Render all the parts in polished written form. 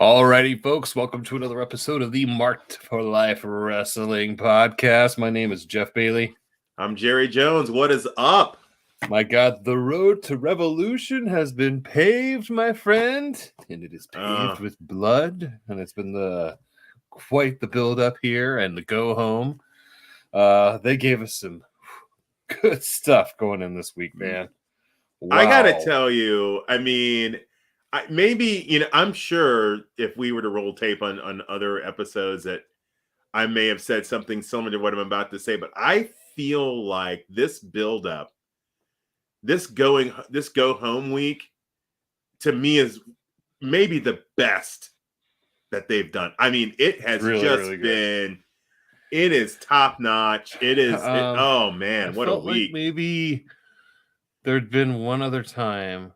Alrighty, folks, welcome to another episode of the Marked for Life Wrestling Podcast. My name is Jeff Bailey. I'm Jerry Jones. What is up? My God, the road to revolution has been paved, my friend, and it is paved with blood, and it's been quite the build-up here and the go home. They gave us some good stuff going in this week, man. Wow. I gotta tell you, I mean, I'm sure if we were to roll tape on other episodes that I may have said something similar to what I'm about to say, but I feel like this build-up, this go home week, to me is maybe the best that they've done. I mean, it has really been. It is top notch. It is. Oh man, what a week! Like maybe there'd been one other time,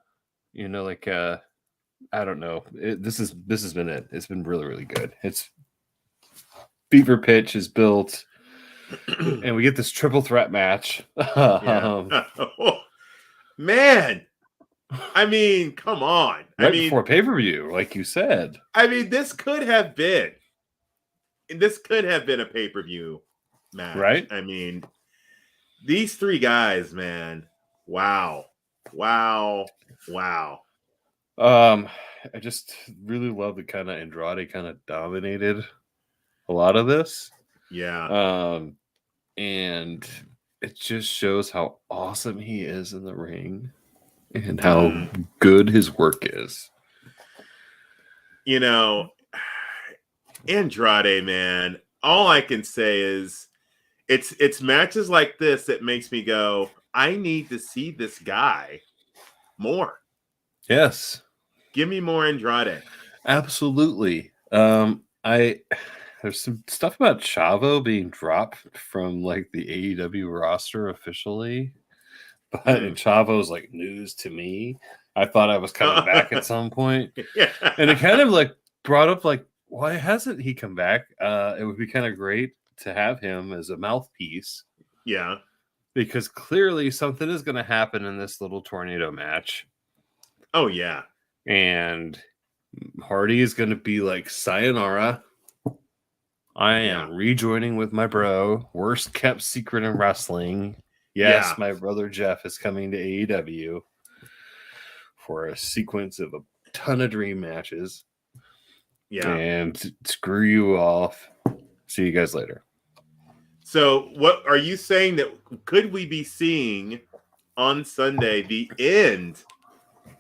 I don't know. This has been it. It's been really, really good. It's fever pitch is built, and we get this triple threat match. Man, I mean, come on! Before pay-per-view, like you said. I mean, this could have been a pay-per-view match, right? I mean, these three guys, man. Wow. I just really love the kind of Andrade kind of dominated a lot of this. Yeah. And it just shows how awesome he is in the ring and how good his work is. You know, Andrade, man, all I can say is it's matches like this that makes me go, I need to see this guy more. Yes. Give me more Andrade. Absolutely. There's some stuff about Chavo being dropped from like the AEW roster officially, but Chavo's like news to me. I thought I was coming back at some point. Yeah. And it kind of like brought up like, why hasn't he come back? It would be kind of great to have him as a mouthpiece. Yeah. Because clearly something is going to happen in this little tornado match. Oh, yeah. And Hardy is going to be like, sayonara. I am rejoining with my bro. Worst kept secret in wrestling. Yes, my brother Jeff is coming to AEW for a sequence of a ton of dream matches. Yeah. And screw you off. See you guys later. So what are you saying that could we be seeing on Sunday the end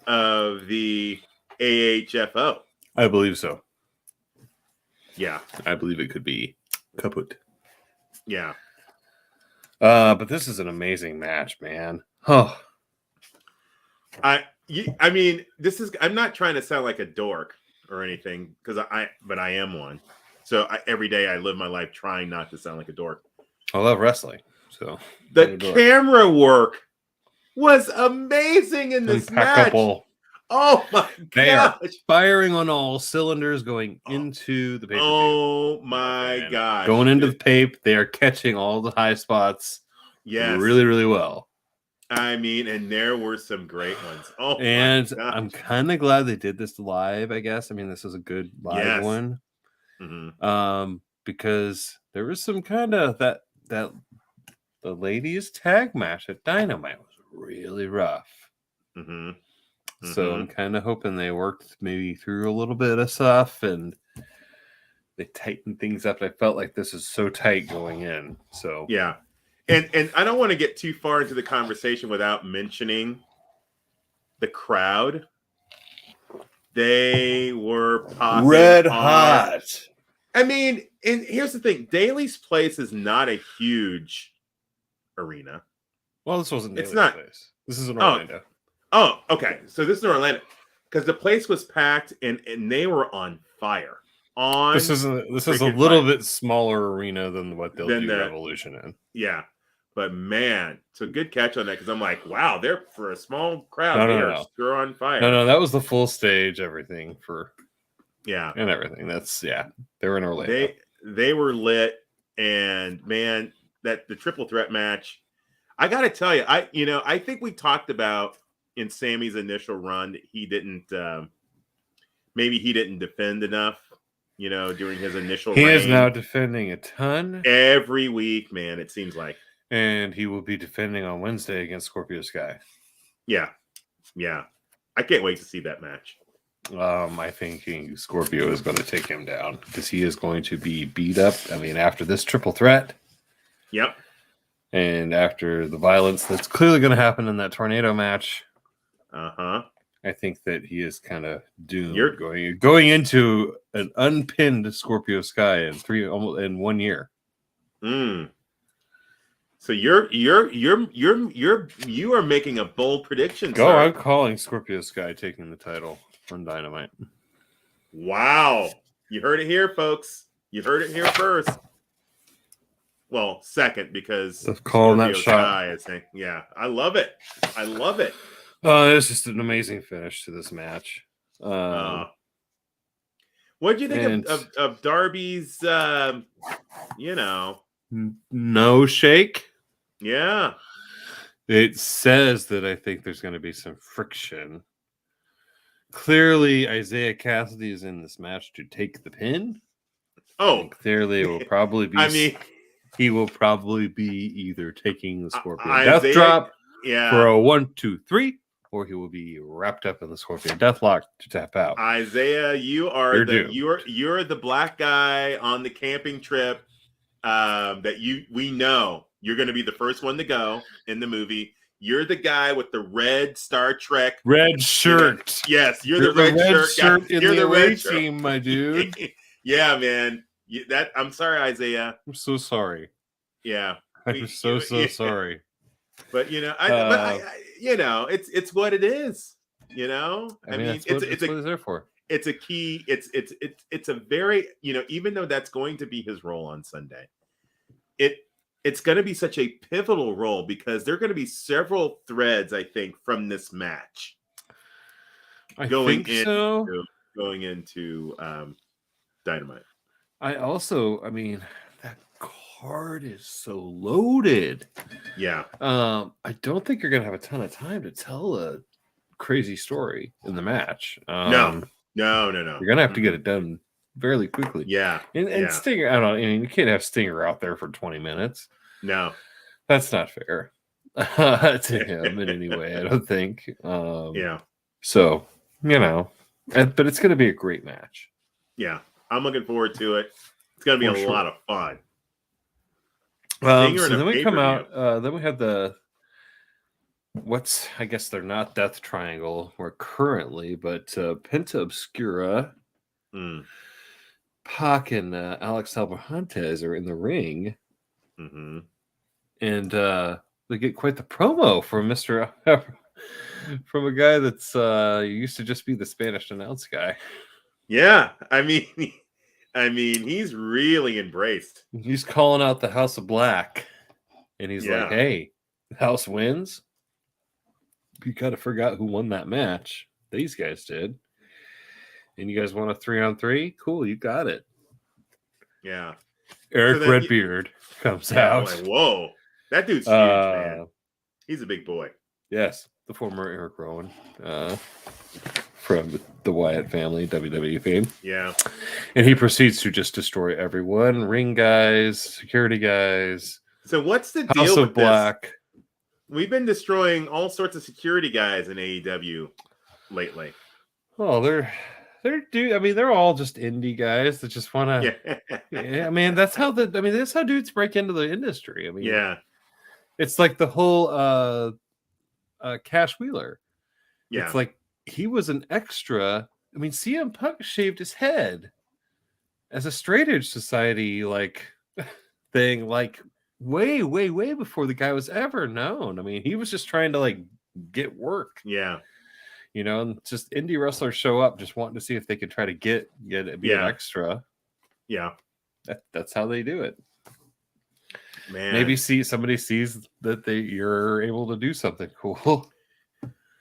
of the AHFO? I believe so. Yeah. I believe it could be kaput. Yeah. But this is an amazing match, man. Oh. I mean, I'm not trying to sound like a dork or anything but I am one. So every day I live my life trying not to sound like a dork. I love wrestling. So the camera work was amazing in this match. Oh my gosh. They are firing on all cylinders going into the pay-per-view. Oh my gosh. Going into the pape, they are catching all the high spots. Yes. Really, really well. I mean, and there were some great ones. Oh, and I'm kind of glad they did this live, I guess. I mean, this is a good live one. Mm-hmm. Because there was some kind of that the ladies tag match at Dynamite was really rough. Mm-hmm. So I'm kind of hoping they worked maybe through a little bit of stuff and they tightened things up. I felt like this is so tight going in. So yeah. And I don't want to get too far into the conversation without mentioning the crowd. They were popping red hot. I mean, and here's the thing. Daly's Place is not a huge arena. Well, this wasn't Daly's Place. This is in Orlando. Oh, okay. So this is in Orlando. Because the place was packed and they were on fire. This is a little bit smaller arena than what they'll do Revolution in. Yeah. But man, it's a good catch on that because I'm like, wow, they're for a small crowd. They're on fire. No, that was the full stage, everything for and everything. That's they were in Orlando. They were lit, and man, the triple threat match. I got to tell you, I think we talked about in Sammy's initial run that he didn't maybe he didn't defend enough, during his initial He reign. is now defending a ton. Every week, man, it seems like. And he will be defending on Wednesday against Scorpio Sky. Yeah. I can't wait to see that match. I think Scorpio is going to take him down because he is going to be beat up. I mean, after this triple threat. Yep. And after the violence that's clearly going to happen in that tornado match. Uh-huh. I think that he is kind of doomed going into an unpinned Scorpio Sky in 1 year. So you are making a bold prediction. Go! Sir. I'm calling Scorpio Sky taking the title on Dynamite. Wow! You heard it here, folks. You heard it here first. Well, second because calling that shot. Yeah, I love it. It's just an amazing finish to this match. What do you think of Darby's? No shake. Yeah. It says that I think there's going to be some friction. Clearly, Isaiah Cassidy is in this match to take the pin. Oh, clearly, it will probably be. He will probably be either taking the Scorpion Death Drop for a 1, 2, 3, or he will be wrapped up in the Scorpion Deathlock to tap out. Isaiah, you're the black guy on the camping trip that we know you're going to be the first one to go in the movie. You're the guy with the red Star Trek red shirt. Yes, you're the red shirt in the away team, my dude. Yeah, man. I'm sorry, Isaiah. I'm so sorry. Yeah, I'm so sorry. But it's what it is. I mean, it's what it's there for. It's a key. It's a very even though that's going to be his role on Sunday, it's going to be such a pivotal role because there are going to be several threads, I think, from this match. Going into Dynamite. I mean, that card is so loaded. Yeah. I don't think you're going to have a ton of time to tell a crazy story in the match. No. You're going to have to get it done fairly quickly. Yeah. And Stinger, I don't know. I mean, you can't have Stinger out there for 20 minutes. No. That's not fair to him in any way, I don't think. Yeah. So, but it's going to be a great match. Yeah. I'm looking forward to it. It's going to be a lot of fun. So then we come out. Then we have I guess they're not Death Triangle or currently, but Penta Obscura, Pac, and Alex Alvarez are in the ring. Mm-hmm. And they get quite the promo from from a guy that's used to just be the Spanish announce guy. Yeah, I mean, he's really embraced. He's calling out the House of Black, and he's like, "Hey, the House wins. You kind of forgot who won that match. These guys did, and you guys want a 3-on-3? Cool, you got it." Yeah. Eric Redbeard comes out. Like, whoa, that dude's huge, man. He's a big boy. Yes, the former Eric Rowan from the Wyatt family, WWE fame. Yeah. And he proceeds to just destroy everyone. Ring guys, security guys. So what's the deal House with of Black? This? We've been destroying all sorts of security guys in AEW lately. Oh, they're all just indie guys that just want to. Yeah, I mean, that's how dudes break into the industry. I mean, yeah, it's like the whole Cash Wheeler. Yeah, it's like he was an extra. I mean, CM Punk shaved his head as a straight edge society thing, way before the guy was ever known. I mean, he was just trying to get work. Yeah. And just indie wrestlers show up just wanting to see if they could try to be an extra. Yeah. That's how they do it. Man. Maybe somebody sees that you're able to do something cool.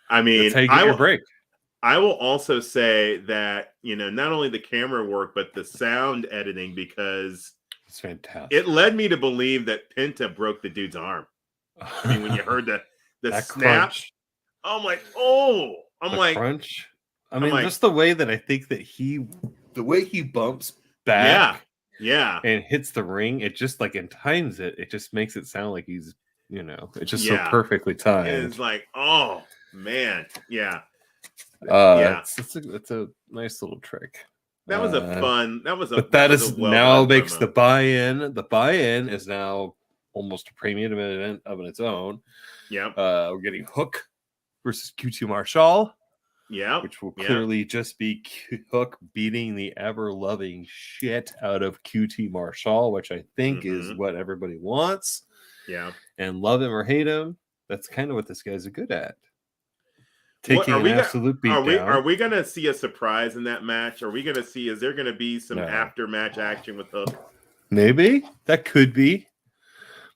I mean, that's how you get your break. I will also say that, not only the camera work, but the sound editing, because it's fantastic. It led me to believe that Penta broke the dude's arm. I mean, when you heard the snap, crunch. I'm like, oh, crunch. I mean, just the way that I think that the way he bumps back, and hits the ring, it just like and times it. It just makes it sound like he's, it's just so perfectly timed. It's like, oh man, yeah. It's a nice little trick. That was a fun. That was a. But that is now makes promo. The buy-in. The buy-in is now almost a premium event of its own. Yeah. We're getting Hook versus QT Marshall. Yeah. Which will clearly just be Hook beating the ever-loving shit out of QT Marshall, which I think is what everybody wants. Yeah. And love him or hate him, that's kind of what this guy's good at. Taking an absolute beatdown. Are we going to see a surprise in that match? Are we going to see, is there going to be some after-match action with Hook? Maybe. That could be.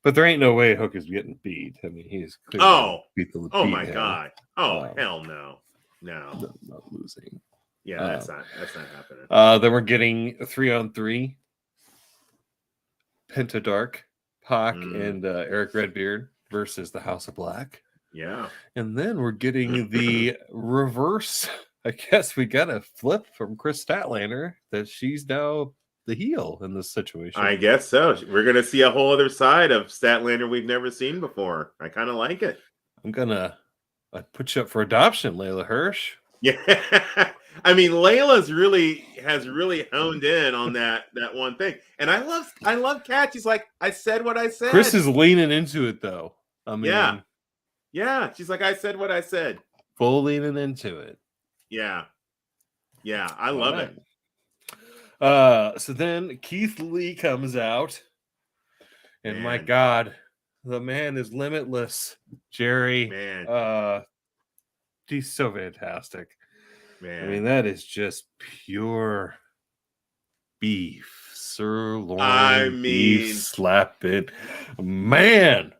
But there ain't no way Hook is getting beat. I mean, he's clearly beat the Oh my God. Oh, hell no. No. Not losing. Yeah, that's not happening. Then we're getting a 3-on-3. Pentadark, Pac, and Eric Redbeard versus the House of Black. Yeah. And then we're getting the reverse. I guess we got a flip from Chris Statlander that she's now the heel in this situation. I guess so. We're going to see a whole other side of Statlander we've never seen before. I kind of like it. I'm going to put you up for adoption, Layla Hirsch. Yeah. I mean, Layla's has really honed in on that one thing. And I love Kat. She's like, I said what I said. Chris is leaning into it, though. I mean, yeah. She's like, I said what I said. Full leaning into it. Yeah. Yeah. I love it. So then Keith Lee comes out. And my God, the man is limitless. Jerry. Man. He's so fantastic. Man. I mean, that is just pure beef. Sirloin beef slapping. Man.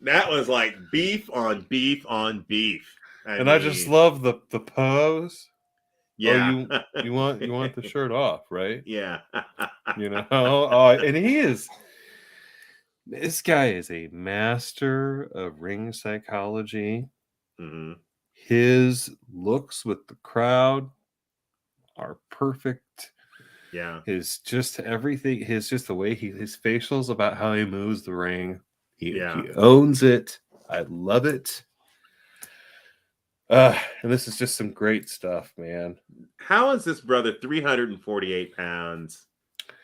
That was like beef on beef on beef. I just love the pose. Yeah. Oh, you want the shirt off, right? Yeah. And this guy is a master of ring psychology. Mm-hmm. His looks with the crowd are perfect. Yeah. His just everything, just the way his facials about how he moves the ring. He owns it. I love it. And this is just some great stuff, man. How is this brother 348 pounds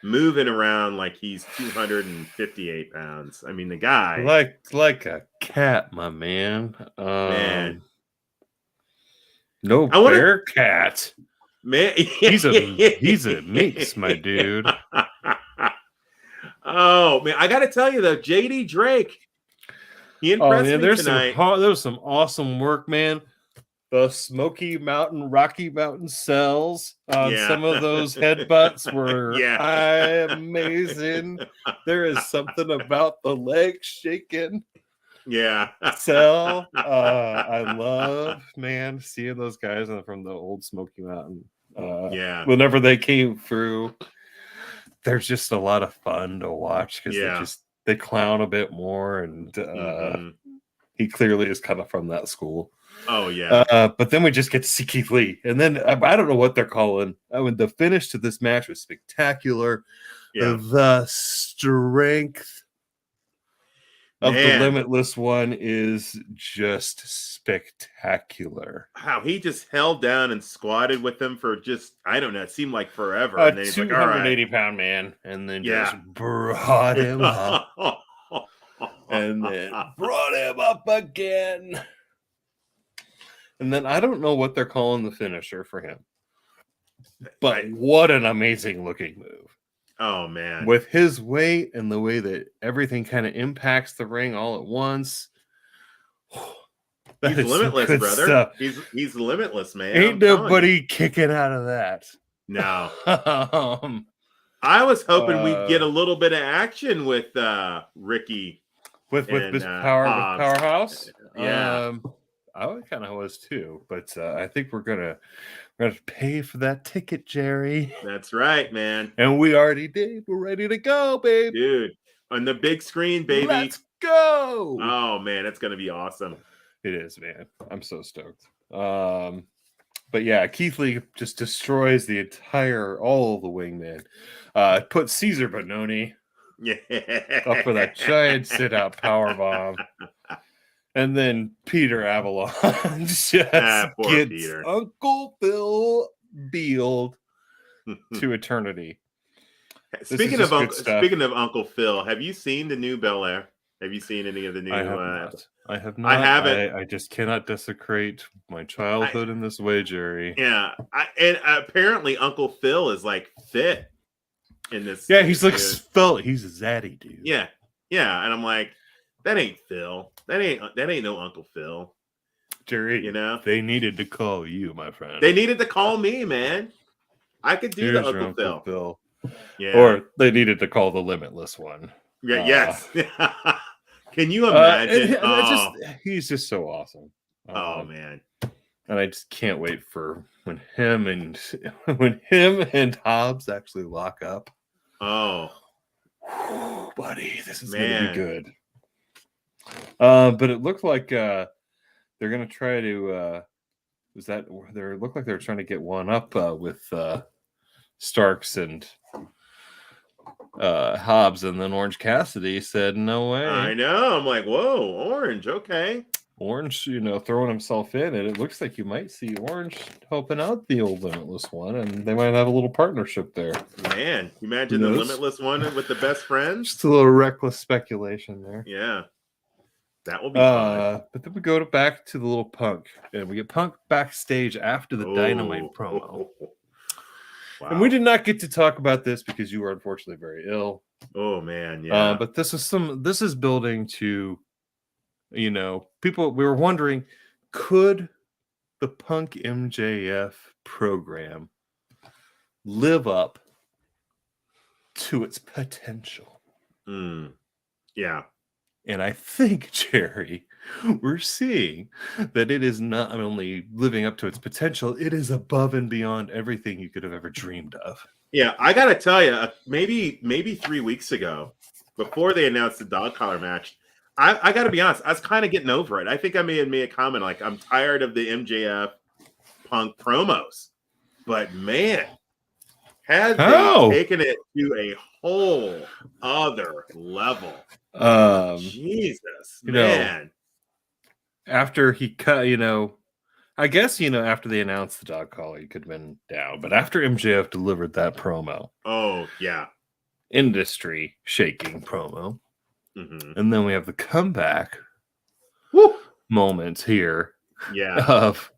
moving around like he's 258 pounds? I mean, the guy like a cat, my man. Man. No bear cat. Man, he's a minx, my dude. Oh man, I gotta tell you though, JD Drake, he impressed me tonight. There was some awesome work, man. The Rocky Mountain cells on some of those headbutts were amazing. There is something about the legs shaking. Yeah. Cell. I love, man, seeing those guys from the old Smoky Mountain. Whenever they came through, there's just a lot of fun to watch because they clown a bit more, and he clearly is kind of from that school. Oh yeah. But then we just get to see Keith Lee, and then I don't know what they're calling. I mean, the finish to this match was spectacular. Yeah. The strength of the Limitless one is just spectacular. How he just held down and squatted with them for just, I don't know, it seemed like forever. And then he's 280-pound man, and then just brought him up. And then brought him up again. And then I don't know what they're calling the finisher for him. But what an amazing looking move. Oh, man. With his weight and the way that everything kind of impacts the ring all at once. He's limitless, brother. Stuff. He's limitless, man. Ain't nobody kicking out of that. No. I was hoping we'd get a little bit of action with Ricky. With Powerhouse? Yeah. I kind of was too, but I think we're gonna pay for that ticket, Jerry. That's right, man. And we already did. We're ready to go, babe. Dude, on the big screen, baby. Let's go. Oh man, that's gonna be awesome. It is, man. I'm so stoked. But yeah, Keith Lee just destroys all of the wingmen. Put Caesar Bononi up for that giant sit-out powerbomb. And then Peter Avalon just gets Peter. Uncle Phil Bealed to eternity. Speaking of Uncle Phil, have you seen the new Bel Air? Have you seen any of the new? I have not. I haven't. I just cannot desecrate my childhood in this way, Jerry. Yeah, and apparently Uncle Phil is like fit in this. Yeah, he's like Phil. He's a zaddy dude. Yeah, and I'm like, that ain't Phil. That ain't no Uncle Phil. Jerry, you know, they needed to call you, my friend. They needed to call me, man. I could do the Uncle Phil. Yeah. Or they needed to call the Limitless one. Yeah. Yes. Can you imagine? He's just so awesome. Oh man. And I just can't wait for when him and Hobbs actually lock up. Oh, buddy, this is gonna be good. But it looked like they're gonna try to. Looked like they're trying to get one up with Starks and Hobbs, and then Orange Cassidy said, "No way." I know. I'm like, whoa, Orange, okay. Orange, throwing himself in, and it looks like you might see Orange helping out the old Limitless one, and they might have a little partnership there. Man, imagine the Limitless one with the best friends. Just a little reckless speculation there. Yeah, that will be fun. But then we go back to the little Punk, and we get Punk backstage after the Dynamite promo. Wow. And we did not get to talk about this because you were unfortunately very ill. Oh man, yeah. But this is building to. People, we were wondering, could the Punk MJF program live up to its potential? Yeah. And I think, Jerry, we're seeing that it is not only living up to its potential, it is above and beyond everything you could have ever dreamed of. Yeah, I got to tell you, maybe 3 weeks ago, before they announced the dog collar match, I got to be honest, I was kind of getting over it. I think I may have made a comment like, I'm tired of the MJF Punk promos. But man, had they taken it to a whole other level. Jesus, man. After he cut, I guess, after they announced the dog collar, he could have been down. But after MJF delivered that promo. Oh, yeah. Industry shaking promo. Mm-hmm. And then we have the comeback moments here. Yeah. Of,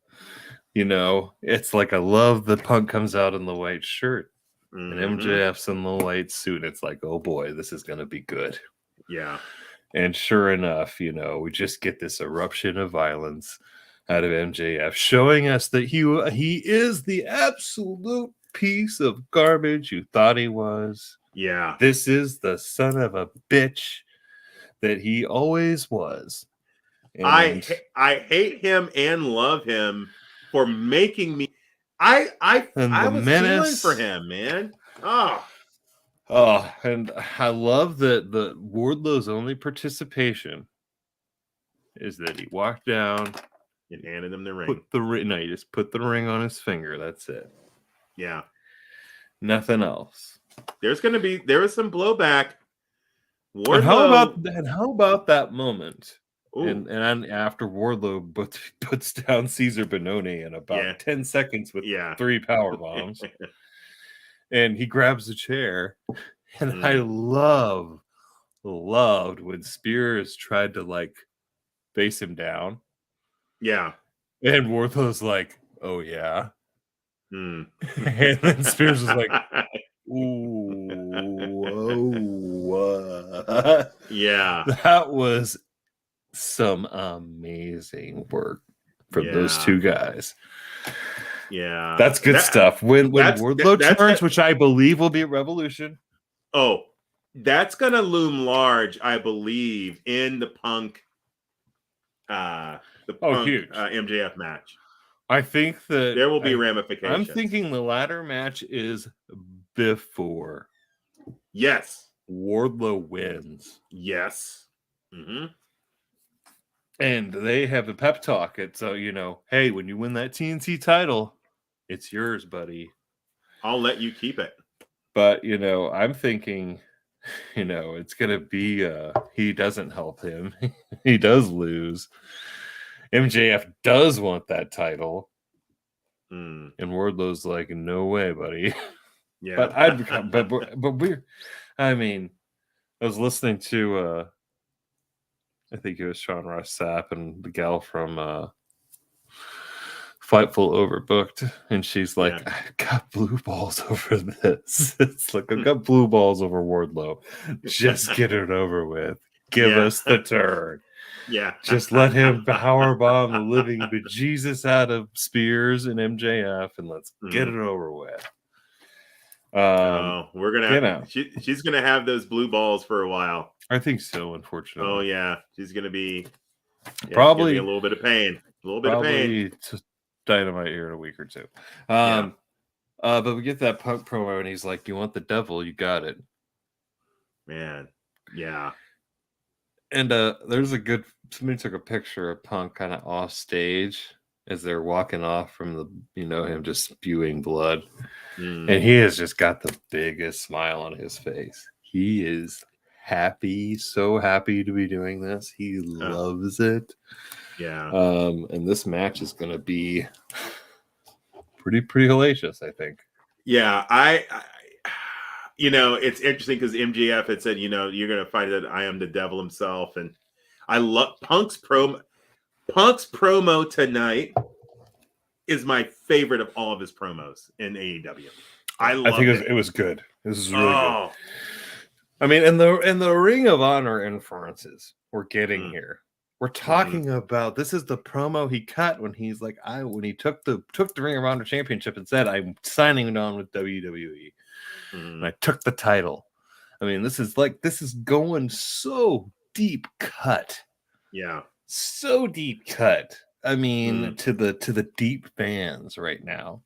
it's like I love the Punk comes out in the white shirt. Mm-hmm. And MJF's in the white suit. It's like, oh boy, this is going to be good. Yeah. And sure enough, we just get this eruption of violence out of MJF, showing us that he is the absolute piece of garbage you thought he was. Yeah. This is the son of a bitch that he always was. And I hate him and love him for making me. I was feeling for him, man. And I love that the Wardlow's only participation is that he walked down and handed him the ring. He just put the ring on his finger. That's it. Yeah. Nothing else. There was some blowback. Wardlow, and how about that moment? And after Wardlow puts down Caesar Bononi in about 10 seconds with 3 power bombs, and he grabs a chair, and I loved when Spears tried to base him down. Yeah, and Wardlow's like, "Oh yeah," and then Spears was like, "Ooh, whoa." Yeah, that was some amazing work from those two guys. Yeah, that's good stuff. When Wardlow turns, which I believe will be at Revolution. Oh, that's gonna loom large, I believe, in the Punk. Huge MJF match. I think that there will be ramifications. I'm thinking the ladder match is before. Yes. Wardlow wins. Yes. Mm-hmm. And they have a pep talk. It's hey, when you win that TNT title, It's yours, buddy. I'll let you keep it. But, I'm thinking, it's going to be he doesn't help him. He does lose. MJF does want that title. And Wardlow's like, no way, buddy. Yeah. I was listening to I think it was Sean Ross Sapp and the gal from Fightful Overbooked, and she's like, I got blue balls over this. It's like, I got blue balls over Wardlow. Just get it over with. Give us the turn. Yeah. Just let him powerbomb the living bejesus out of Spears and MJF, and let's get it over with. We're gonna she's gonna have those blue balls for a while. I think so, unfortunately. Oh yeah, she's gonna be probably a little bit of pain. Dynamite here in a week or two. But we get that Punk promo, and he's like, "You want the devil? You got it, man." Yeah. And there's somebody took a picture of Punk kind of off stage as they're walking off from him just spewing blood. And he has just got the biggest smile on his face. He is happy, so happy to be doing this. He loves it. Yeah. And this match is going to be pretty hellacious, I think. Yeah, I it's interesting because MJF had said, you're going to find that I am the devil himself, and I love Punk's promo. Punk's promo tonight is my favorite of all of his promos in AEW. I think it was good. This is really good. I mean, in the Ring of Honor inferences we're getting here. We're talking about, this is the promo he cut when he's like, when he took the Ring of Honor championship and said, I'm signing on with WWE. And I took the title. I mean, this is going so deep cut. Yeah. So deep cut. I mean, to the deep fans right now.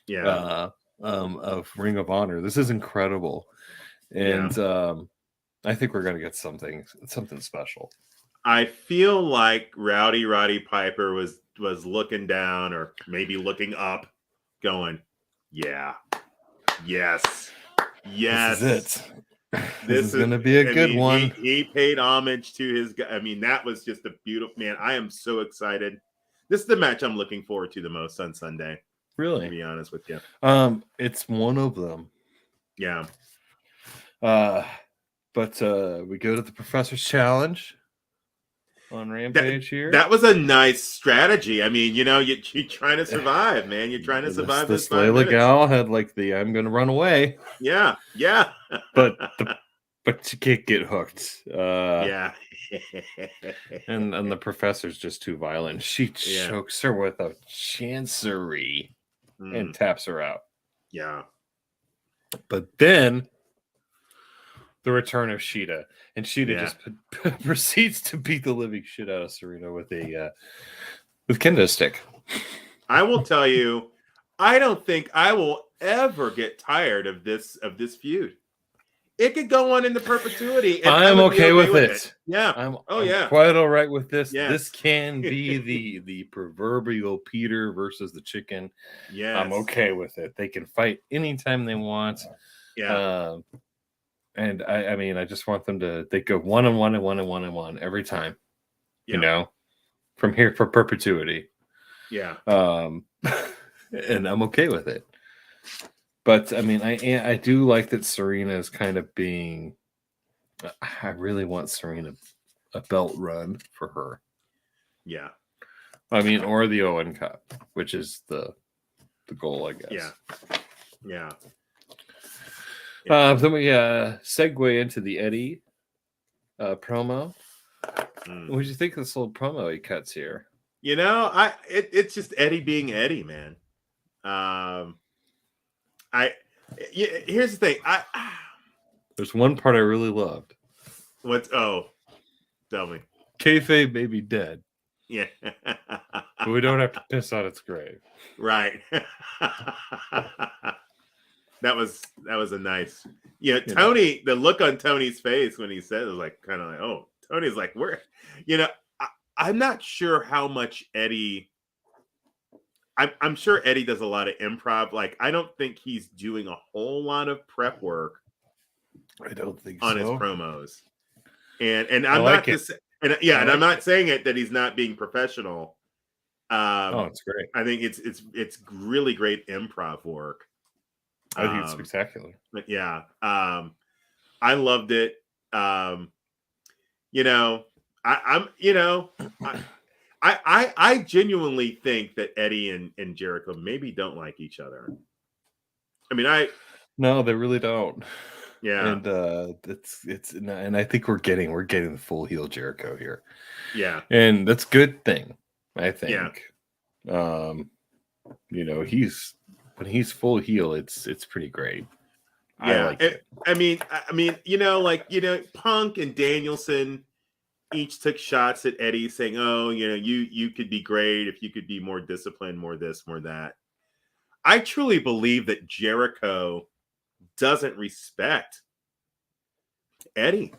Yeah. Of Ring of Honor. This is incredible. And I think we're going to get something special. I feel like Roddy Piper was looking down, or maybe looking up, going, yes. This is it. This is going to be a good one. He paid homage to his guy. I mean, that was just a beautiful, man. I am so excited. This is the match I'm looking forward to the most on Sunday. Really? To be honest with you. It's one of them. Yeah. But we go to the Professor's Challenge on Rampage here. That was a nice strategy. I mean, you're trying to survive, man. You're trying to survive this 5 minutes. Layla Gal had like I'm going to run away. Yeah. But you can't get hooked. Yeah. and the Professor's just too violent. She chokes her with a chancery and taps her out. Yeah. But then the return of Sheeta, and Sheeta just proceeds to beat the living shit out of Serena with kendo stick. I will tell you, I don't think I will ever get tired of this feud. It could go on into perpetuity. And I'm okay with it. Yeah. I'm quite all right with this. Yeah. This can be the proverbial Peter versus the chicken. Yeah. I'm okay with it. They can fight anytime they want. Yeah. And I mean, I just want them they go 1-1 and 1 and 1 and 1 every time. Yeah. From here for perpetuity. Yeah. And I'm okay with it. But I mean, I do like that Serena is kind of being. I really want Serena a belt run for her. Yeah. I mean, or the Owen Cup, which is the goal, I guess. Yeah. Then we segue into the Eddie promo. What did you think of this little promo he cuts here? It's just Eddie being Eddie, man. Here's the thing. There's one part I really loved. Tell me. Kayfabe may be dead. Yeah. But we don't have to piss on its grave. Right. That was a nice. Tony, the look on Tony's face when he said it was like kind of like, oh, Tony's like, where, I'm not sure how much Eddie I'm sure Eddie does a lot of improv. Like, I don't think he's doing a whole lot of prep work. I don't think on so. his promos, and I'm not just and I'm not saying it that he's not being professional. It's great. I think it's really great improv work. I think it's spectacular. But yeah, I loved it. I genuinely think that Eddie and Jericho maybe don't like each other. I mean, no, they really don't. Yeah, and and I think we're getting the full heel Jericho here. Yeah, and that's a good thing. I think. Yeah. When he's full heel, it's pretty great. Yeah, I like it. I mean, Punk and Danielson each took shots at Eddie, saying, "Oh, you could be great if you could be more disciplined, more this, more that." I truly believe that Jericho doesn't respect Eddie.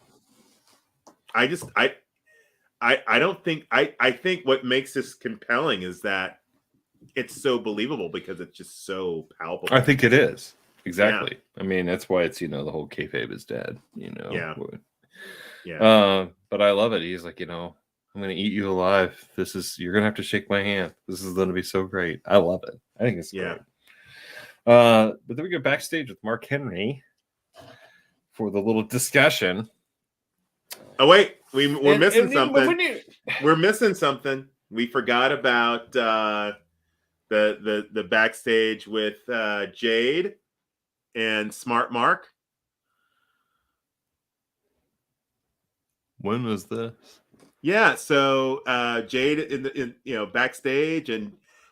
I don't think I think what makes this compelling is that it's so believable because it's just so palpable. I think it is. Exactly. Yeah. I mean, that's why it's, the whole kayfabe is dead, Yeah. Yeah. But I love it. He's like, I'm going to eat you alive. You're going to have to shake my hand. This is going to be so great. I love it. I think it's great. But then we go backstage with Mark Henry for the little discussion. Oh, wait. We're missing something. We're missing something. We forgot about the backstage with Jade and Smart Mark. When was this? Yeah, so Jade in backstage, and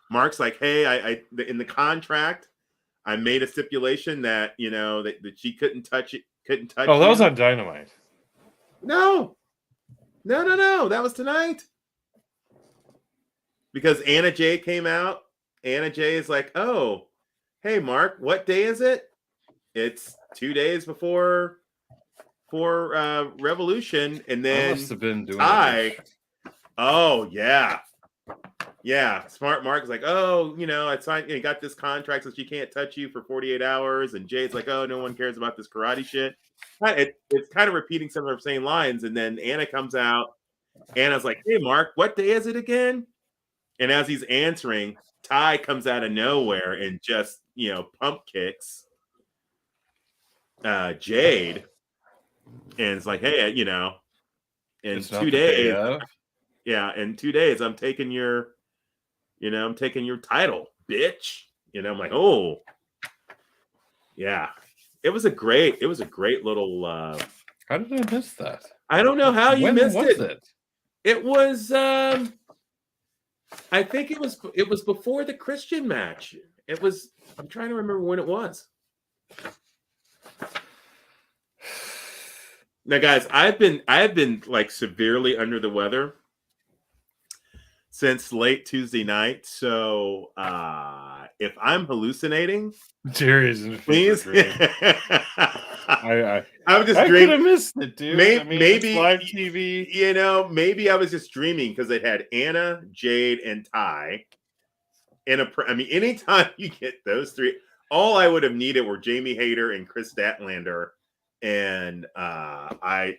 Mark's like, "Hey, I in the contract, I made a stipulation that that she couldn't touch it, Oh, that was on Dynamite. No, that was tonight. Because Anna Jay came out. Anna Jay is like, "Oh, hey Mark, what day is it? It's 2 days before Revolution," and then I must have been doing Ty. Oh yeah. Smart Mark is like, "Oh, I signed. Got this contract, so she can't touch you for 48 hours." And Jay's like, "Oh, no one cares about this karate shit." It's kind of repeating some of the same lines, and then Anna comes out. Anna's like, "Hey Mark, what day is it again?" And as he's answering, Ty comes out of nowhere and just pump kicks Jade, and it's like, "Hey, in 2 days, in 2 days, I'm taking your title, bitch." I'm like, "Oh, yeah." It was a great little. How did I miss that? I don't know how you missed it. When was it? It was. I think it was before the Christian match. It was. I'm trying to remember when it was. Now, guys, I've been like severely under the weather since late Tuesday night. So if I'm hallucinating, Jerry's in please. I was just I dreaming. Could have missed it, dude. Maybe live TV. Maybe I was just dreaming because it had Anna, Jade, and Ty. Anytime you get those three, all I would have needed were Jamie Hayter and Chris Statlander, and I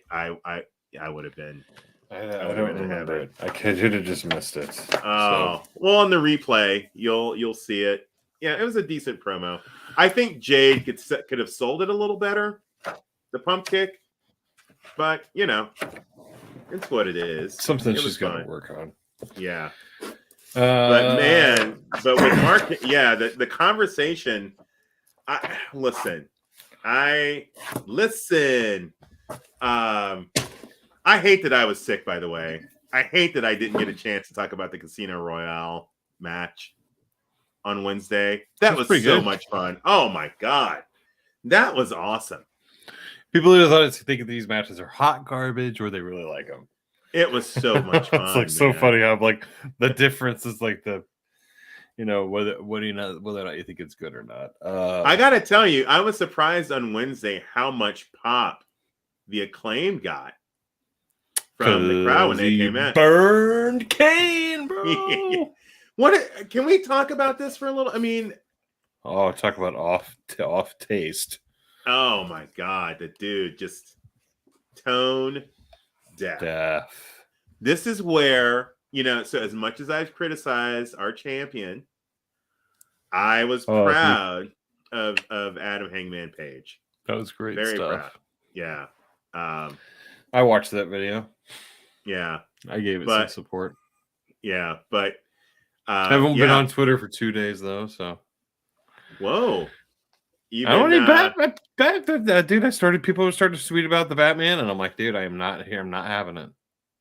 would have been. I don't remember it. I could have just missed it. Oh, well, on the replay, you'll see it. Yeah, it was a decent promo. I think Jade could have sold it a little better, the pump kick, but it's what it is. Something she's got to work on. Yeah. But with Mark, the conversation. Listen. I hate that I was sick, by the way. I hate that I didn't get a chance to talk about the Casino Royale match on Wednesday. That was so much fun. Oh my God. That was awesome. People either thought think these matches are hot garbage or they really like them. It was so much fun. It's like so funny how like the difference is like the whether or not you think it's good or not. I gotta tell you, I was surprised on Wednesday how much pop the Acclaim got from the crowd when they came in. Burned Kane, bro. What can we talk about this for a little? I mean, talk about off taste. Oh my God, the dude just tone deaf. This is where, so as much as I've criticized our champion, I was proud of Adam Hangman Page. That was great Very stuff. proud. Yeah. I watched that video. Yeah. I gave it some support. Yeah, but I haven't been on Twitter for 2 days though, so. Whoa. Even, I don't need people started to tweet about the Batman, and I'm like, dude, I am not here. I'm not having it.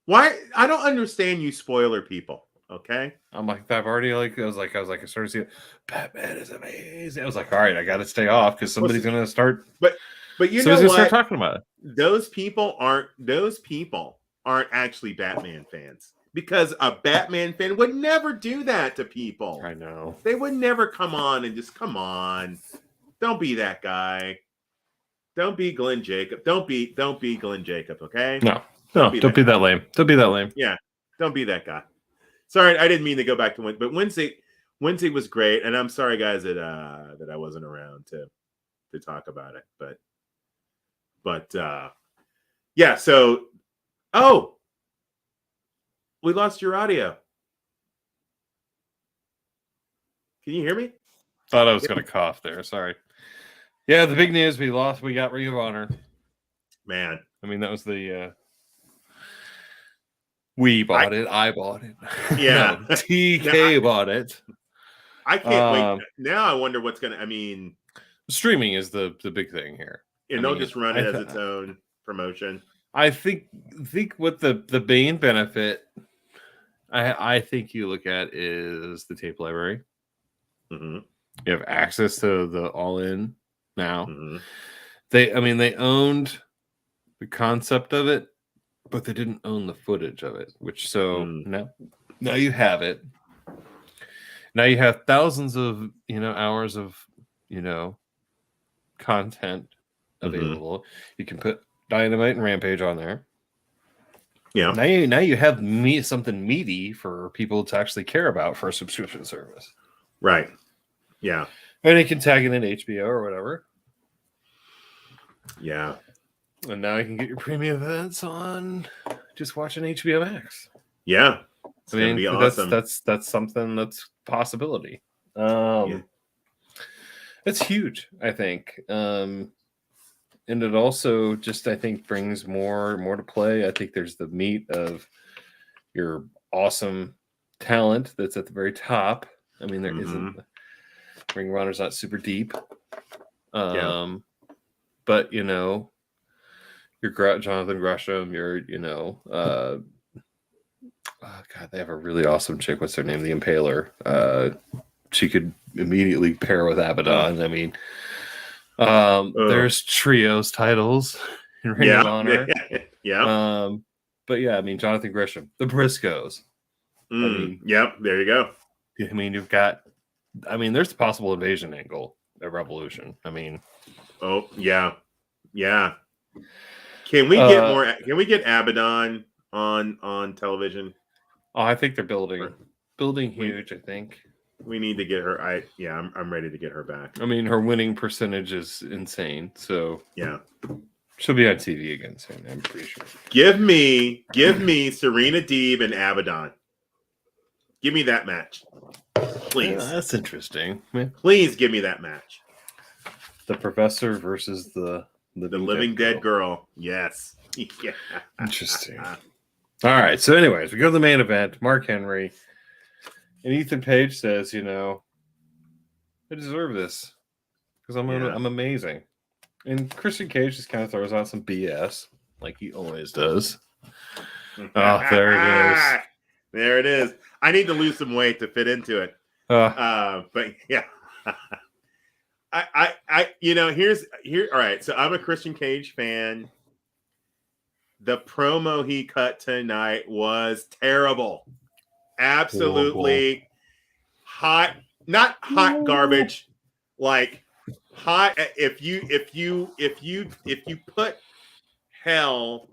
Why? I don't understand you spoiler people. Okay. I'm like, I've already I started seeing Batman is amazing. I was like, all right, I got to stay off because somebody's going to start. But you know what? Start talking about it. Those people aren't actually Batman fans, because a Batman fan would never do that to people. I know. They would never come on and just come on. Don't be that guy. Don't be Glenn Jacob. Don't be Glenn Jacob, okay? No, don't be that lame. Don't be that lame. Yeah, don't be that guy. Sorry, I didn't mean to go back to Wednesday, but Wednesday was great, and I'm sorry, guys, that I wasn't around to talk about it, but yeah. So, we lost your audio. Can you hear me? Thought I was going to cough there. Sorry. Yeah, the big news, we got Ring of Honor. Man. I mean, that was the we bought it. I bought it. Yeah. No, TK bought it. I can't wait. Now I wonder what's going to, streaming is the big thing here. And they'll just run it as its own promotion. I think what the main benefit I think you look at is the tape library. Mm-hmm. You have access to the All-In now. Mm-hmm. They owned the concept of it, but they didn't own the footage of it. Now you have it. Now you have thousands of hours of content available. Mm-hmm. You can put Dynamite and Rampage on there. Yeah. Now you have something meaty for people to actually care about for a subscription service. Right. Yeah. And you can tag it in HBO or whatever. Yeah. And now you can get your premium events on just watching HBO Max. Yeah. It's gonna be awesome. That's something that's possibility. It's huge, I think. And it also just, I think, brings more to play. I think there's the meat of your awesome talent that's at the very top. I mean, there isn't. Ring of Honor's not super deep. But, your Jonathan Gresham, God, they have a really awesome chick. What's her name? The Impaler. She could immediately pair with Abaddon. I mean, there's trios titles in Ring of Honor. Yeah. But yeah, I mean, Jonathan Gresham, the Briscoes. Yep, there you go. I mean, there's the possible invasion angle at Revolution. I mean, yeah. Can we get more? Can we get Abaddon on television? Oh, I think they're building huge. I think we need to get her. I'm ready to get her back. I mean, her winning percentage is insane. So yeah, she'll be on TV again soon. I'm pretty sure. Give me Serena Deeb and Abaddon. Give me that match, please. Yeah, that's interesting. Please give me that match. The Professor versus the living dead girl. Yes. Yeah. Interesting. All right. So, anyways, we go to the main event. Mark Henry and Ethan Page says, I deserve this because I'm amazing. And Christian Cage just kind of throws out some BS like he always does. Oh, there it is. There it is. I need to lose some weight to fit into it. But yeah. Here. All right. So I'm a Christian Cage fan. The promo he cut tonight was terrible. Absolutely hot. Not hot garbage. Like hot. If you put hell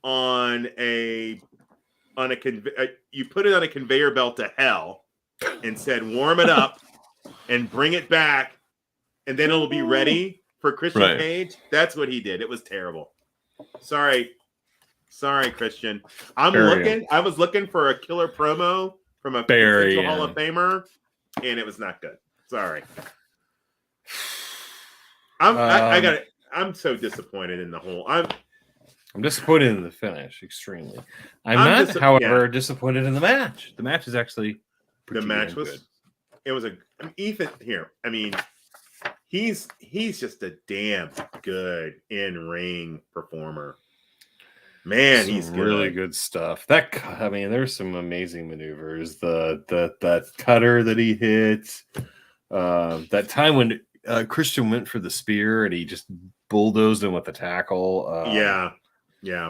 on you put it on a conveyor belt to hell, and said, warm it up and bring it back, and then it'll be ready for Christian Cage. That's what he did. It was terrible. Sorry, Christian. I was looking for a killer promo from a potential Hall of Famer, and it was not good. Sorry. I'm so disappointed in the whole. I'm disappointed in the finish, extremely. I'm not, however, disappointed in the match. The match is actually the match was good. It was Ethan here. I mean, he's just a damn good in-ring performer. Man, he's good. Really good stuff. There's some amazing maneuvers. The cutter that he hit. That time when Christian went for the spear and he just bulldozed him with the tackle. Yeah.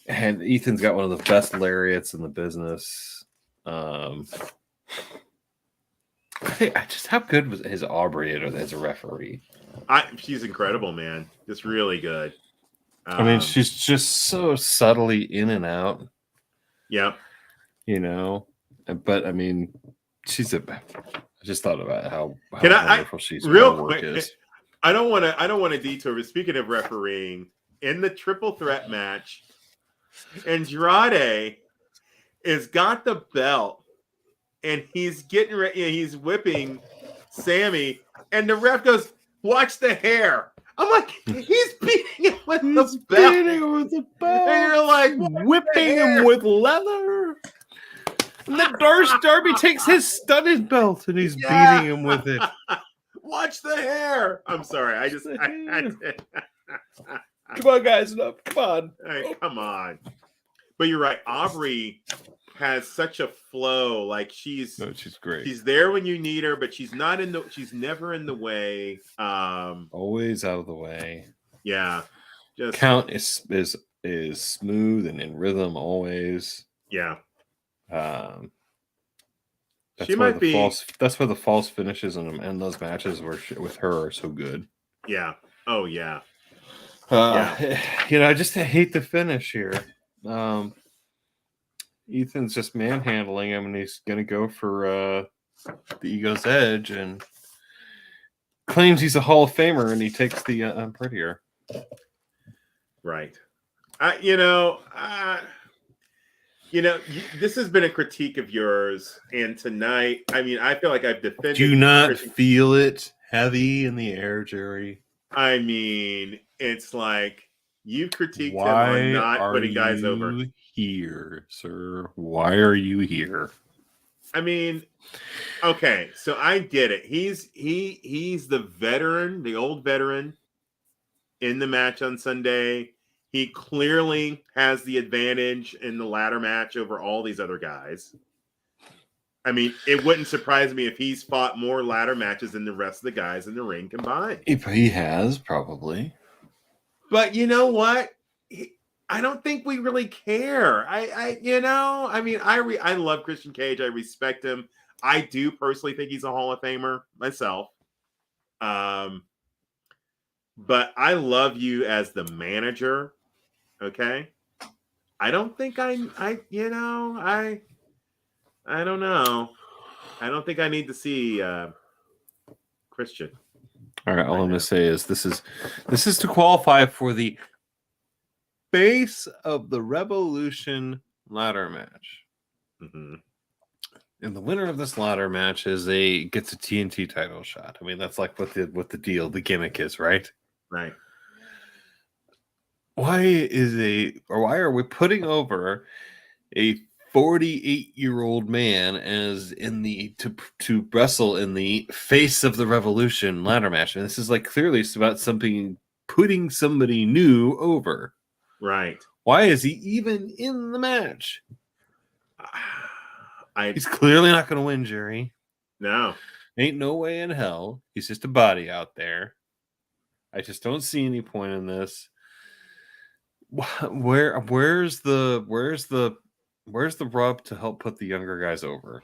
And Ethan's got one of the best lariats in the business. How good was his Aubrey as a referee? She's incredible, man. Just really good. She's just so subtly in and out. Yeah. But I just thought about how wonderful she's real quick. I don't want to detour, but speaking of refereeing, in the triple threat match, Andrade has got the belt and he's getting ready, he's whipping Sammy, and the ref goes, watch the hair. I'm like, he's beating him with the belt. And you're like, whipping him with leather. And then Darby takes his studded belt and he's beating him with it. Watch the hair. I'm sorry. I Come on, guys. Enough. Come on. Hey, come on. But you're right. Aubrey has such a flow. Like she's great. She's there when you need her, but she's never in the way. Always out of the way. Yeah. Just count is smooth and in rhythm always. Yeah. That's why the false finishes and those matches with her are so good. Yeah. Oh yeah. I just hate the finish here. Ethan's just manhandling him, and he's gonna go for the ego's edge, and claims he's a Hall of Famer, and he takes the I'm prettier. Right. This has been a critique of yours, and tonight, I feel like I've defended. Do you not feel it heavy in the air, Jerry? It's like you critiqued him on not putting guys over. Why are you here, sir? Why are you here? Okay, so I get it. He's the veteran, the old veteran in the match on Sunday. He clearly has the advantage in the ladder match over all these other guys. It wouldn't surprise me if he's fought more ladder matches than the rest of the guys in the ring combined. He has, probably. But you know what? I don't think we really care. I love Christian Cage. I respect him. I do personally think he's a Hall of Famer myself. But I love you as the manager. Okay. I don't think I don't know. I don't think I need to see Christian. All right. All I'm going to say is this is to qualify for the Face of the Revolution ladder match. Mm-hmm. And the winner of this ladder match gets a TNT title shot. That's like what the deal, the gimmick is, right? Right. Why are we putting over a 48-year-old man as to wrestle in the Face of the Revolution ladder match? And this is clearly about putting somebody new over. Right. Why is he even in the match? He's clearly not going to win, Jerry. No. Ain't no way in hell. He's just a body out there. I just don't see any point in this. Where's the rub to help put the younger guys over?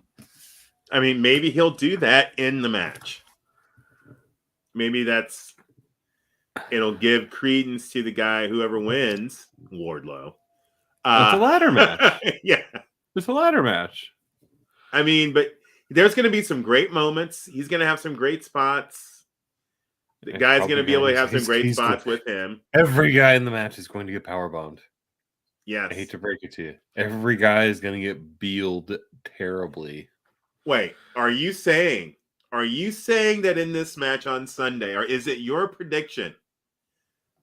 Maybe he'll do that in the match. Maybe it'll give credence to the guy, whoever wins, Wardlow. It's a ladder match. Yeah. It's a ladder match. But There's going to be some great moments. He's going to have some great spots. The guy's going to be able to have some great spots with him. Every guy in the match is going to get powerbombed. Yes. I hate to break it to you. Every guy is going to get bealed terribly. Wait, are you saying that in this match on Sunday, or is it your prediction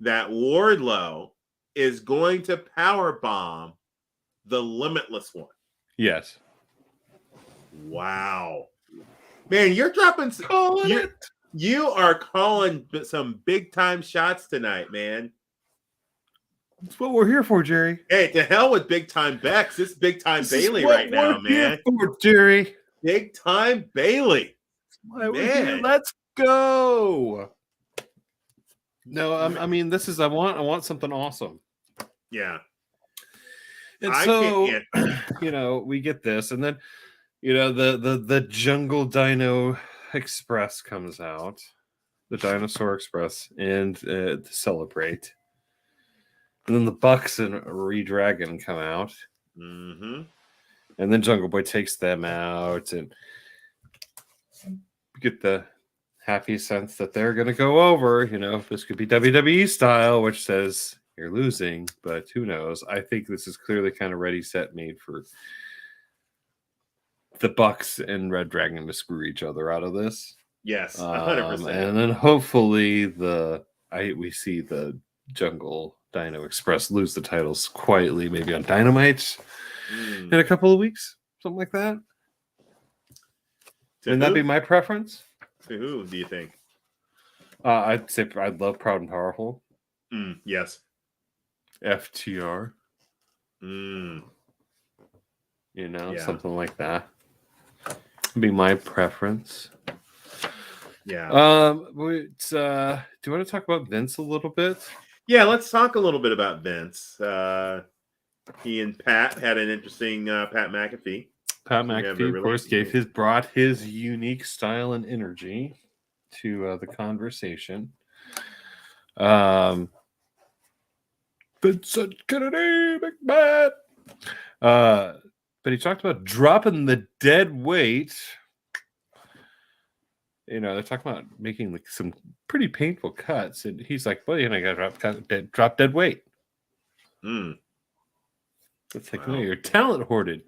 that Wardlow is going to powerbomb the Limitless One? Yes. Wow. Man, you're dropping you are calling some big time shots tonight, man. That's what we're here for, Jerry. Hey, to hell with big time Bex. It's big time Bailey right now, man. For, Jerry. Big time Bailey. Man, let's go. No, I mean, this is I want something awesome. Yeah. And so we get this, and then the Jungle Dino Express comes out, the Dinosaur Express, and to celebrate. And then the Bucks and ReDragon come out. Mm-hmm. And then Jungle Boy takes them out, and you get the happy sense that they're going to go over. This could be WWE style, which says you're losing, but who knows? I think this is clearly kind of ready, set, made for the Bucks and ReDragon to screw each other out of this. Yes, 100%. And then hopefully we see the Jungle Dino Express lose the titles quietly, maybe on Dynamite in a couple of weeks, something like that. Wouldn't that be my preference? To who do you think? I'd say I'd love Proud and Powerful. Yes. FTR. Something like that. Would be my preference. Yeah. Do you want to talk about Vince a little bit? Yeah, let's talk a little bit about Vince. He and Pat had an interesting Pat McAfee. Pat McAfee, of course, brought his unique style and energy to the conversation. Vincent Kennedy, McMahon. But he talked about dropping the dead weight. They're talking about making some pretty painful cuts, and he's like, "Well, I got to drop dead weight." It's like, no, you're talent hoarded.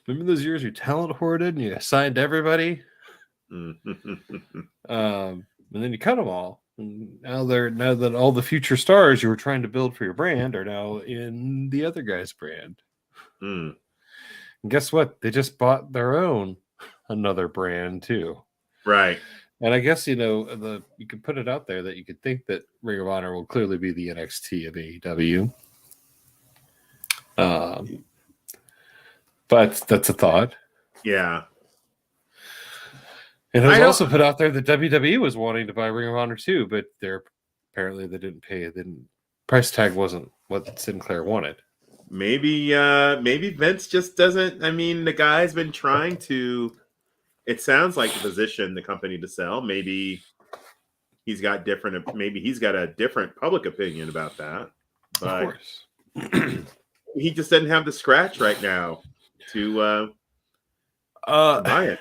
Remember those years you talent hoarded and you signed everybody, and then you cut them all. And now that all the future stars you were trying to build for your brand are now in the other guy's brand. And guess what? They just bought their own another brand too. Right. And I guess, you could put it out there that you could think that Ring of Honor will clearly be the NXT of AEW. But that's a thought. Yeah. And it was also put out there that WWE was wanting to buy Ring of Honor too, but apparently they didn't pay. Price tag wasn't what Sinclair wanted. Maybe Vince just doesn't. I mean, the guy's been trying to. It sounds like the position the company to sell. Maybe he's got a different public opinion about that. But of course, he just doesn't have the scratch right now to buy it.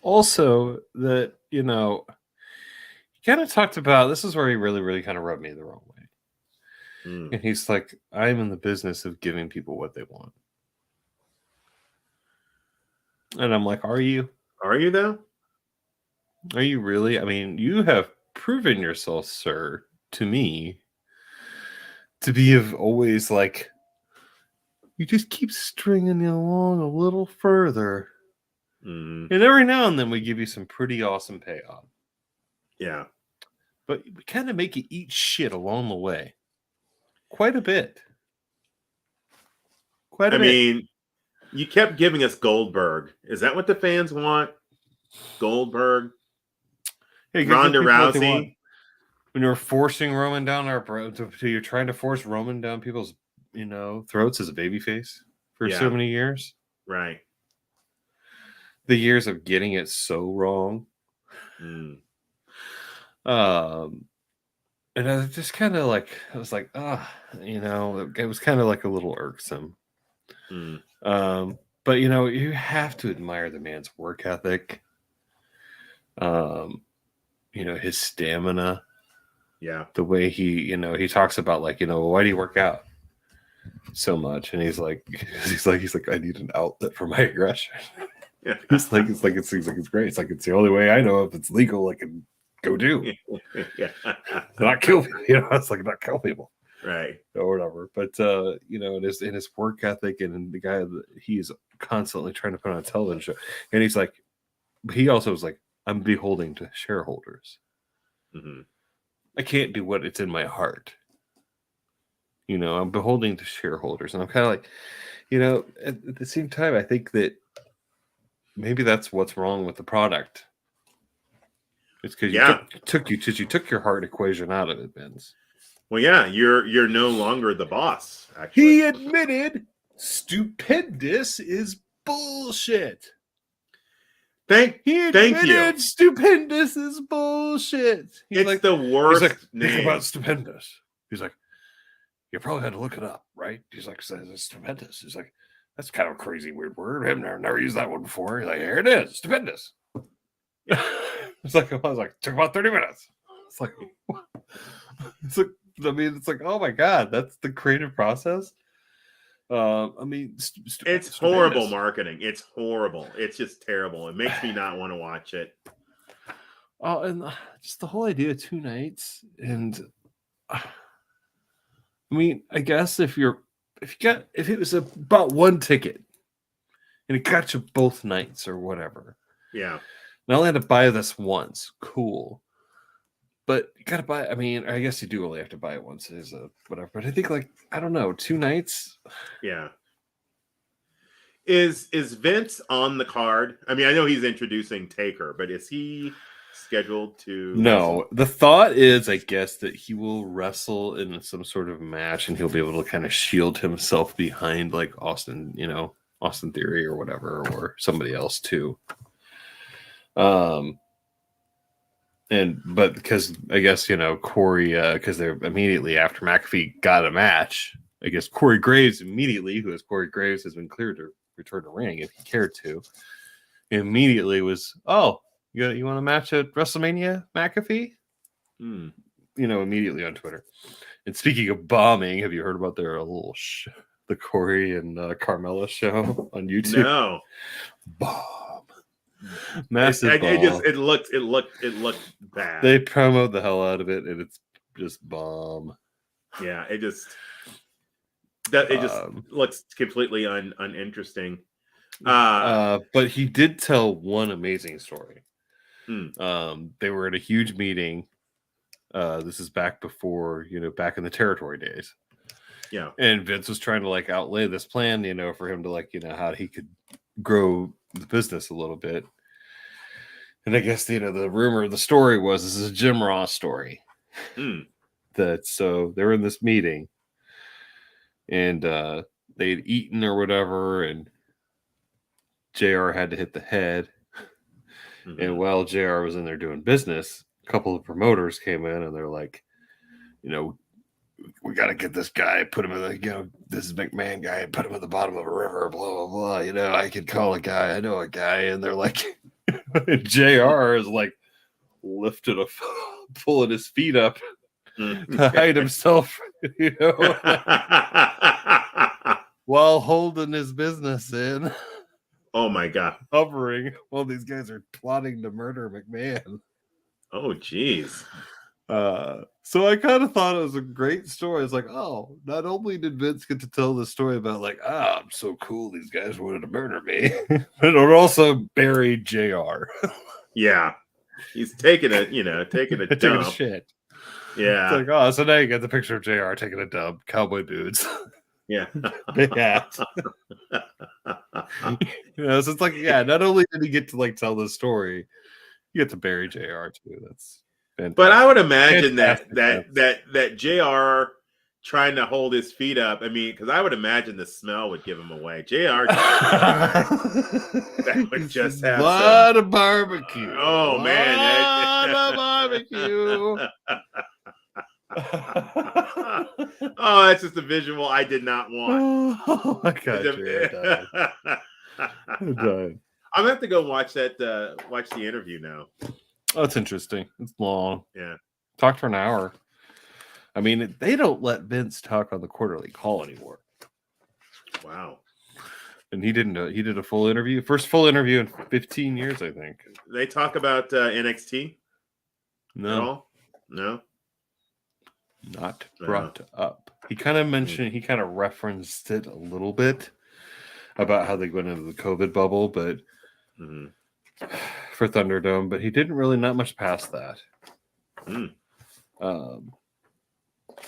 Also, that he kind of talked about. This is where he really, really kind of rubbed me the wrong way. And he's like, "I'm in the business of giving people what they want," and I'm like, "Are you? Are you though? Are you really? I mean, you have proven yourself, sir, to me, to be always like, you just keep stringing it along a little further. And every now and then we give you some pretty awesome payoff. Yeah. But we kind of make you eat shit along the way. Quite a bit. I mean, you kept giving us Goldberg. Is that what the fans want? Goldberg? Hey, Ronda Rousey? When you're forcing Roman down you're trying to force Roman down people's, throats as a babyface for so many years. Right. The years of getting it so wrong. And I was just kind of like, it was kind of like a little irksome. But you have to admire the man's work ethic. His stamina. Yeah. The way he talks about like, why do you work out so much? And he's like, I need an outlet for my aggression. Yeah. It seems like it's great. It's like it's the only way I know if it's legal I can go do. Yeah. Not kill people. It's like not kill people. Right. Or whatever. But in his work ethic and the guy that he's constantly trying to put on a television show. And he's like, he also was like, I'm beholding to shareholders. Mm-hmm. I can't do what it's in my heart. I'm beholding to shareholders. And I'm kind of like, at the same time, I think that maybe that's what's wrong with the product. It's because you took your heart equation out of it, Vince. Well, yeah, you're no longer the boss. Actually, he admitted stupendous is bullshit. Thank you. Stupendous is bullshit. It's like the worst. He's like, name. Think about stupendous. He's like, you probably had to look it up, right? He's like, says it's stupendous. He's like, that's kind of a crazy weird word. I've never used that one before. He's like, here it is, stupendous. It's like, I was like, took about 30 minutes. It's like, what? It's like, oh my god, that's the creative process. It's horrible marketing. It's horrible. It's just terrible. It makes me not want to watch it. Oh, and just the whole idea of 2 nights, and I guess if it was about 1 ticket, and it got you both nights or whatever. Yeah. And I only had to buy this once. Cool. But you gotta buy. I guess you do only have to buy it once. Is whatever. But I think I don't know, 2 nights. Yeah. Is Vince on the card? I know he's introducing Taker, but is he scheduled to? No. Wrestle? The thought is, I guess, that he will wrestle in some sort of match, and he'll be able to kind of shield himself behind like Austin Theory or whatever, or somebody else too. But because I guess Corey, because they're immediately after McAfee got a match, I guess Corey Graves immediately, who is Corey Graves, has been cleared to return to ring if he cared to. Immediately was, you want a match at WrestleMania, McAfee? Immediately on Twitter. And speaking of bombing, have you heard about their little the Corey and Carmella show on YouTube? No. Bomb. Massive. It looked bad. They promote the hell out of it, and it's just bomb. Yeah, it just looks completely uninteresting. But he did tell one amazing story. They were at a huge meeting. This is back before, back in the territory days. Yeah. And Vince was trying to outlay this plan, for him to how he could grow the business a little bit. And I guess, the story was, this is a Jim Ross story. So they were in this meeting, and they'd eaten or whatever, and JR had to hit the head. Mm-hmm. And while JR was in there doing business, a couple of promoters came in, and they're like, we got to get this guy, put him in this is McMahon guy, put him at the bottom of a river, blah, blah, blah. I could call a guy. I know a guy. And they're like, JR is pulling his feet up to hide himself, while holding his business in. Oh my God. Hovering while these guys are plotting to murder McMahon. Oh, geez. So I kind of thought it was a great story. It's like, not only did Vince get to tell the story about I'm so cool, these guys wanted to murder me, but it also buried JR. Yeah. He's taking a dump. Taking a shit. Yeah. It's like, so now you get the picture of JR taking a dump, cowboy boots. Yeah. Big hat. So it's like, not only did he get to tell the story, you get to bury JR too. That's fantastic. But I would imagine that JR trying to hold his feet up. Because I would imagine the smell would give him away. JR that would just have a lot of barbecue. Oh man, a lot of barbecue. Oh, that's just a visual I did not want. Oh my God, I'm done. I'm gonna have to go watch that. Watch the interview now. Oh, it's interesting. It's long. Yeah. Talked for an hour. I mean, they don't let Vince talk on the quarterly call anymore. Wow. And he didn't. He did a full interview. First full interview in 15 years, I think. They talk about NXT at No, all? No. not brought up. He kind of mentioned. He kind of referenced it a little bit about how they went into the COVID bubble, but for Thunderdome, but he didn't really not much past that.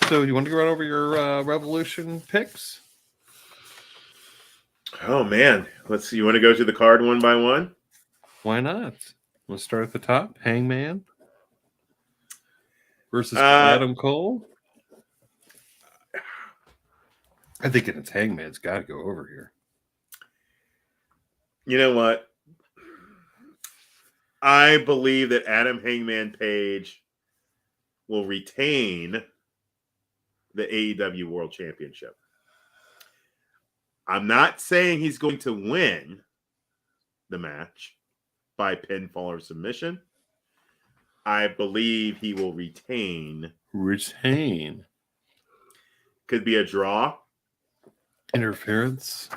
So you want to go right over your Revolution picks? Oh man, let's see. You want to go through the card one by one? Why not? Let's start at the top. Hangman versus Adam Cole. I think it's Hangman's got to go over here. You know what? I believe that Adam Hangman Page will retain the AEW World Championship. I'm not saying he's going to win the match by pinfall or submission. I believe he will retain. Retain. Could be a draw. Interference.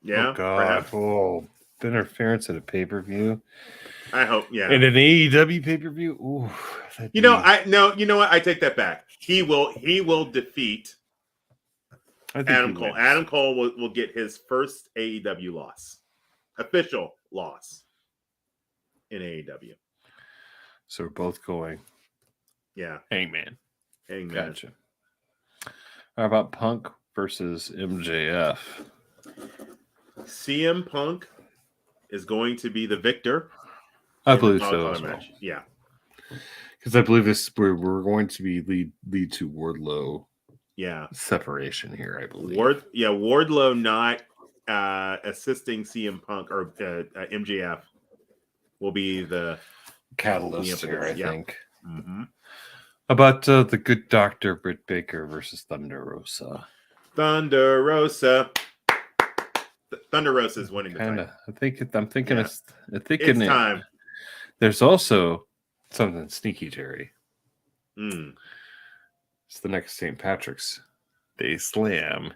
Yeah. Oh, God. Perhaps. Oh, interference at a pay-per-view. I hope, yeah. In an AEW pay-per-view? Ooh, you know what? I take that back. He will defeat Adam Cole. Adam Cole will get his first AEW loss. Official loss in AEW. So we're both going. Yeah. Hangman. Gotcha. How about Punk versus MJF? CM Punk is going to be the victor. I believe so as well. Yeah. Because I believe we're going to be lead to Wardlow. Yeah. Separation here, I believe. Wardlow not assisting CM Punk or MJF will be the catalyst here, I think. Mm-hmm. How about the Good Doctor Britt Baker versus Thunderosa? Thunderosa is winning the title. I'm thinking it's time. There's also something sneaky, Jerry. It's the next St. Patrick's Day Slam.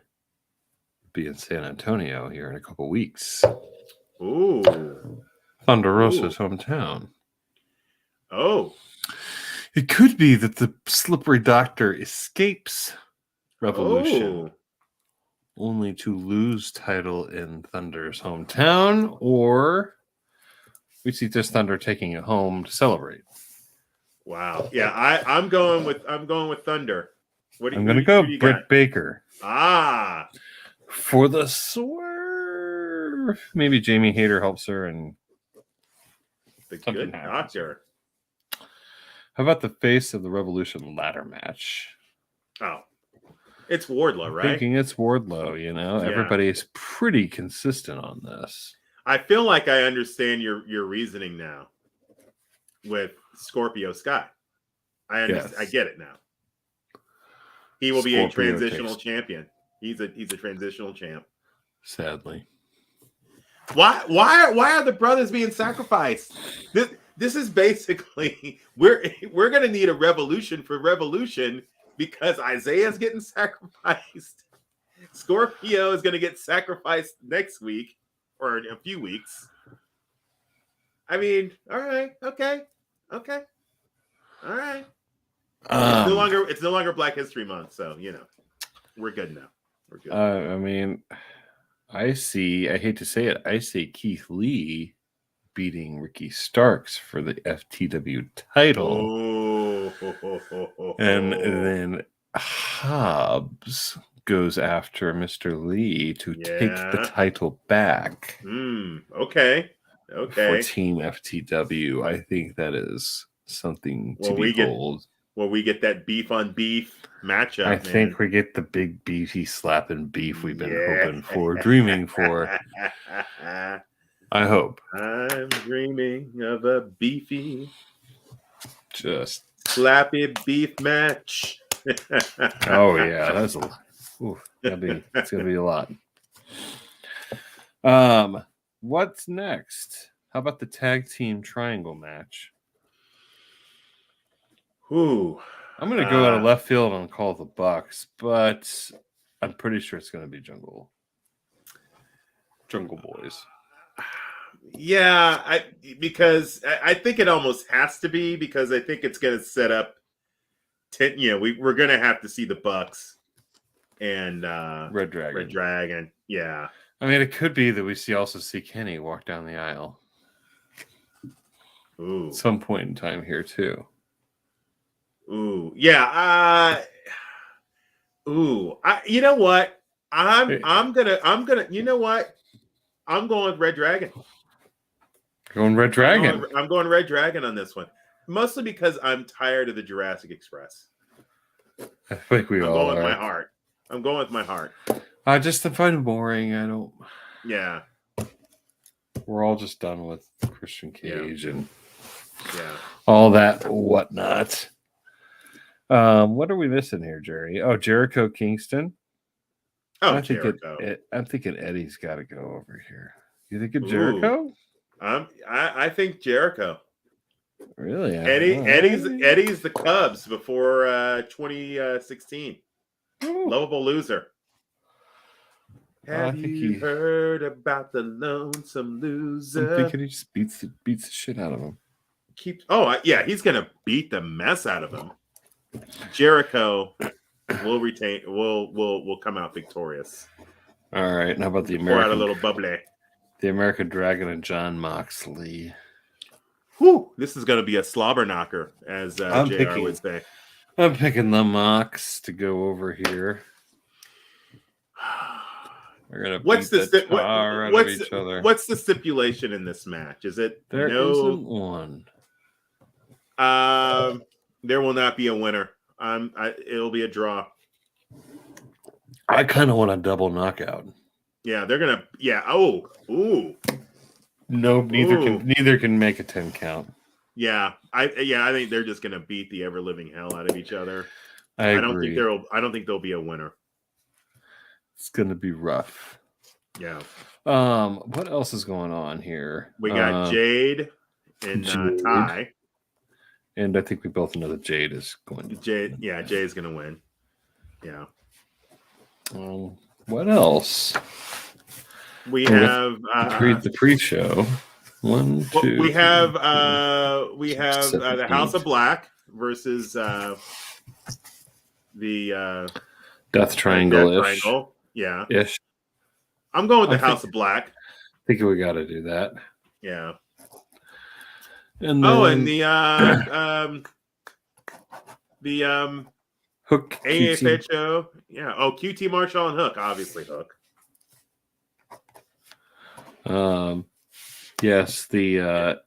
Be in San Antonio here in a couple weeks. Ooh. Thunderosa's hometown. Oh. It could be that the slippery doctor escapes Revolution, only to lose title in Thunder's hometown, or we see just Thunder taking it home to celebrate. Wow. Yeah, I'm going with Thunder. I'm going to go Britt Baker. For the swerve. Maybe Jamie Hayter helps her and the Good Doctor. How about the face of the Revolution ladder match? Oh, it's Wardlow, right? Thinking it's Wardlow, everybody's pretty consistent on this. I feel like I understand your reasoning now with Scorpio Sky. I understand. I get it now. He will be a transitional champion. He's a transitional champ. Sadly. Why are the brothers being sacrificed? This is basically we're gonna need a revolution for Revolution because Isaiah's getting sacrificed. Scorpio is gonna get sacrificed next week or in a few weeks. I mean, all right, okay, all right. It's no longer Black History Month, so we're good now. We're good. I mean, I hate to say it, I say Keith Lee beating Ricky Starks for the FTW title. And then Hobbs goes after Mr. Lee to take the title back. Okay. For Team FTW. I think that is something to behold. We get that beef on beef matchup. I think we get the big beefy slapping beef we've been hoping for, dreaming for. I hope. I'm dreaming of a beefy, just slappy beef match. Oh yeah, that's it's gonna be a lot. What's next? How about the tag team triangle match? Ooh. I'm going to go out of left field and call the Bucks, but I'm pretty sure it's going to be Jungle Boys. Yeah, because I think it almost has to be, because I think it's going to set up. We're going to have to see the Bucks and ReDragon. Yeah. I mean, it could be that we also see Kenny walk down the aisle. Ooh. At some point in time here too. Ooh, yeah. You know what? I'm gonna. You know what? I'm going with ReDragon. Going ReDragon. I'm going ReDragon on this one, mostly because I'm tired of the Jurassic Express. I think I'm going with my heart. I'm going with my heart. I just find it boring. I don't. Yeah. We're all just done with Christian Cage and all that whatnot. What are we missing here, Jerry? Oh, Jericho Kingston. Oh, Jericho. I'm thinking Eddie's got to go over here. You think of Jericho? I think Jericho. Really? Eddie's the Cubs before 2016. Lovable loser. Have you heard about the lonesome loser? I'm thinking he just beats the shit out of him. He's gonna beat the mess out of him. Jericho will retain. Will come out victorious. All right. Now about the American? Pour out a little bubbly. The American Dragon and John Moxley. Whew! This is gonna be a slobber knocker, as JR would say. I'm picking the Mox to go over here. We're gonna what's beat the tar out of each other. What's the stipulation in this match? Is it there isn't one? There will not be a winner. It'll be a draw. I kind of want a double knockout. Yeah, they're gonna. Yeah. Oh. Ooh. No, neither can make a 10 count. Yeah, I think they're just gonna beat the ever living hell out of each other. I don't think there'll be a winner. It's gonna be rough. Yeah. What else is going on here? We got Jade and Ty. And I think we both know that Jade is going to win. Yeah, Jade's gonna win. Yeah. What else? We have the pre-show. 1, 2. We have the House of Black versus the Death Triangle-ish. Yeah. Ish. I'm going with the House of Black. I think we got to do that. Yeah. And then, the Hook AFHO. Yeah. Oh, QT Marshall and Hook. Obviously Hook. Yes, the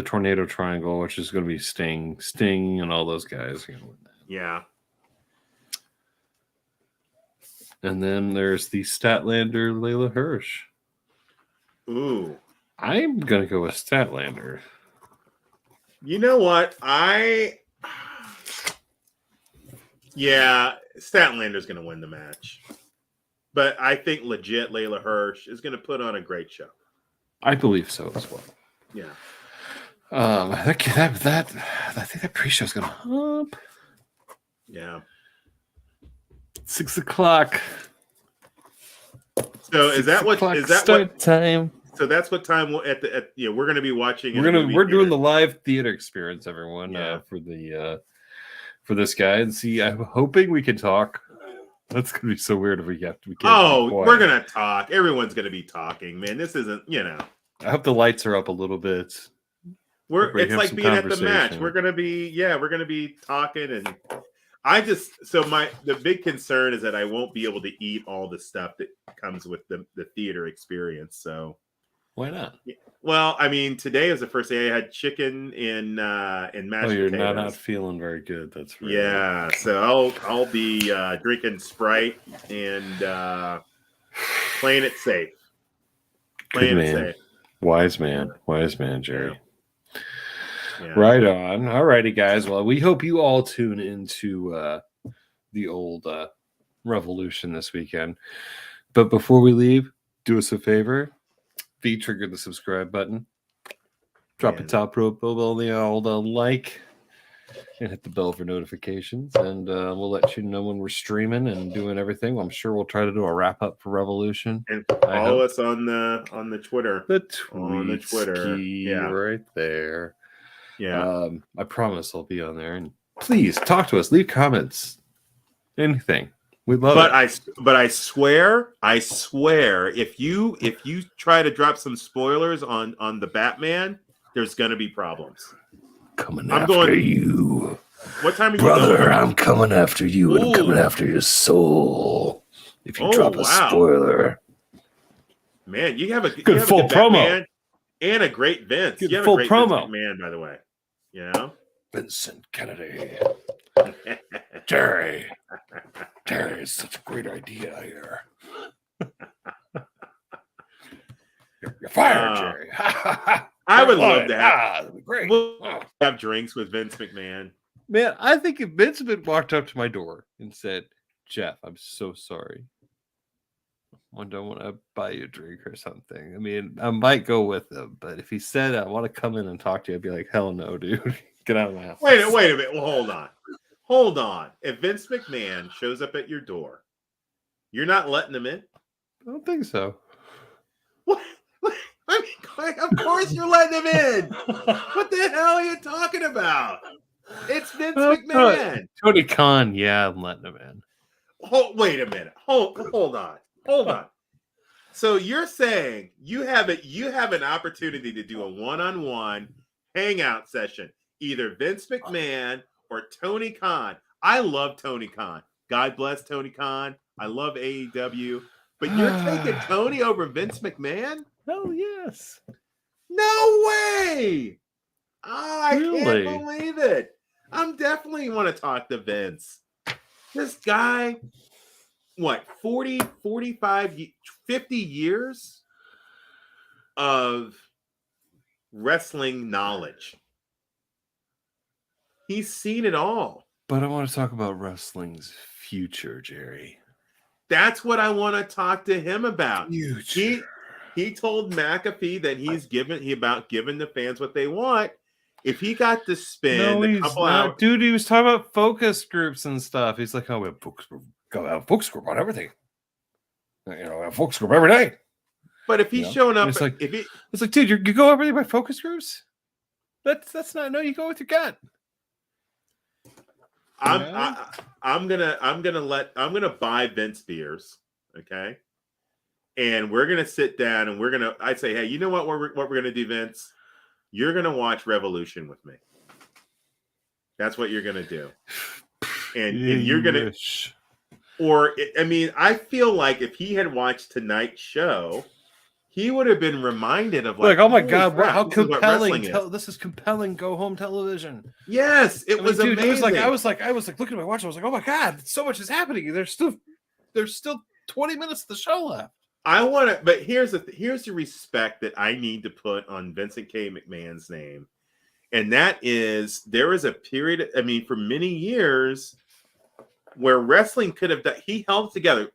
Tornado Triangle, which is going to be Sting, and all those guys. Yeah. And then there's the Statlander Layla Hirsch. Ooh. I'm going to go with Statlander. You know what? Statlander's going to win the match. But I think legit Layla Hirsch is going to put on a great show. I believe so as well. Yeah. I think that pre-show is going to hump. Yeah. 6 o'clock. So is that start time? So that's what time we're going to be watching. We're doing the live theater experience, everyone, for this guy, and see. I'm hoping we can talk. That's going to be so weird if we can't. We're going to talk. Everyone's going to be talking, man. This isn't, I hope the lights are up a little bit. It's like being at the match. We're going to be talking, and the big concern is that I won't be able to eat all the stuff that comes with the theater experience. So why not? Well, I mean, today is the first day I had chicken and mashed potatoes. You're not feeling very good. That's right. Yeah, so I'll be drinking Sprite and playing it safe. Wise man, Jerry. Yeah. Right on. All righty, guys. Well, we hope you all tune into the old Revolution this weekend. But before we leave, do us a favor. trigger the subscribe button. Drop a top rope on the old like. And hit the bell for notifications, and we'll let you know when we're streaming and doing everything. I'm sure we'll try to do a wrap up for Revolution. And follow us on the Twitter. On the Twitter. Yeah, right there. Yeah. I promise I'll be on there. And please talk to us, leave comments. Anything. We love it. But I swear, if you try to drop some spoilers on the Batman, there's gonna be problems. I'm after you. What time are you Brother, going? I'm coming after you. And I'm coming after your soul. If you drop a spoiler. Man, you have a good full promo. And a great Vince. Good you have full a great promo. Man, by the way. You know? Vincent Kennedy. Terry is such a great idea here. You're fired, Jerry. I would love to have. That'd be great. We'll have drinks with Vince McMahon. Man, I think if Vince McMahon walked up to my door and said, "Jeff, I'm so sorry. I don't want to buy you a drink or something." I mean, I might go with him, but if he said, "I want to come in and talk to you," I'd be like, "Hell no, dude. Get out of my house." Wait a minute. Well, hold on. If Vince McMahon shows up at your door, you're not letting him in? I don't think so. What? I mean, of course you're letting him in. What the hell are you talking about? It's Vince McMahon. Tony Khan, yeah, I'm letting him in. Wait a minute. Hold on. So you're saying you have an opportunity to do a one-on-one hangout session, either Vince McMahon or Tony Khan. I love Tony Khan. God bless Tony Khan. I love AEW. But you're taking Tony over Vince McMahon? Hell yes. No way. I Really? can't believe it. I'm definitely want to talk to Vince. This guy, what, 40, 45, 50 years of wrestling knowledge. He's seen it all. But I want to talk about wrestling's future, Jerry. That's what I want to talk to him about. Future. He told McAfee that he's giving the fans what they want. If he got to spend a couple hours, dude, he was talking about focus groups and stuff. He's like, "Oh, we have focus group. Gotta have focus group on everything. You know, have focus group every day." But if he's showing up, it's like, dude, you go everything by focus groups. That's not. No, you go with your gut. I'm gonna buy Vince beers, okay? And we're gonna sit down and I'd say, hey, you know what we're gonna do, Vince? You're gonna watch Revolution with me. That's what you're gonna do, and you're gonna. I feel like if he had watched tonight's show, he would have been reminded of like, oh my god, crap, how compelling! This is compelling go home television. Yes, it was amazing. It was like I was like looking at my watch. I was like, oh my god, so much is happening. There's still 20 minutes of the show left. I want to, but here's the respect that I need to put on Vincent K. McMahon's name, and that is there was a period. I mean, for many years, where wrestling could have done. He held together,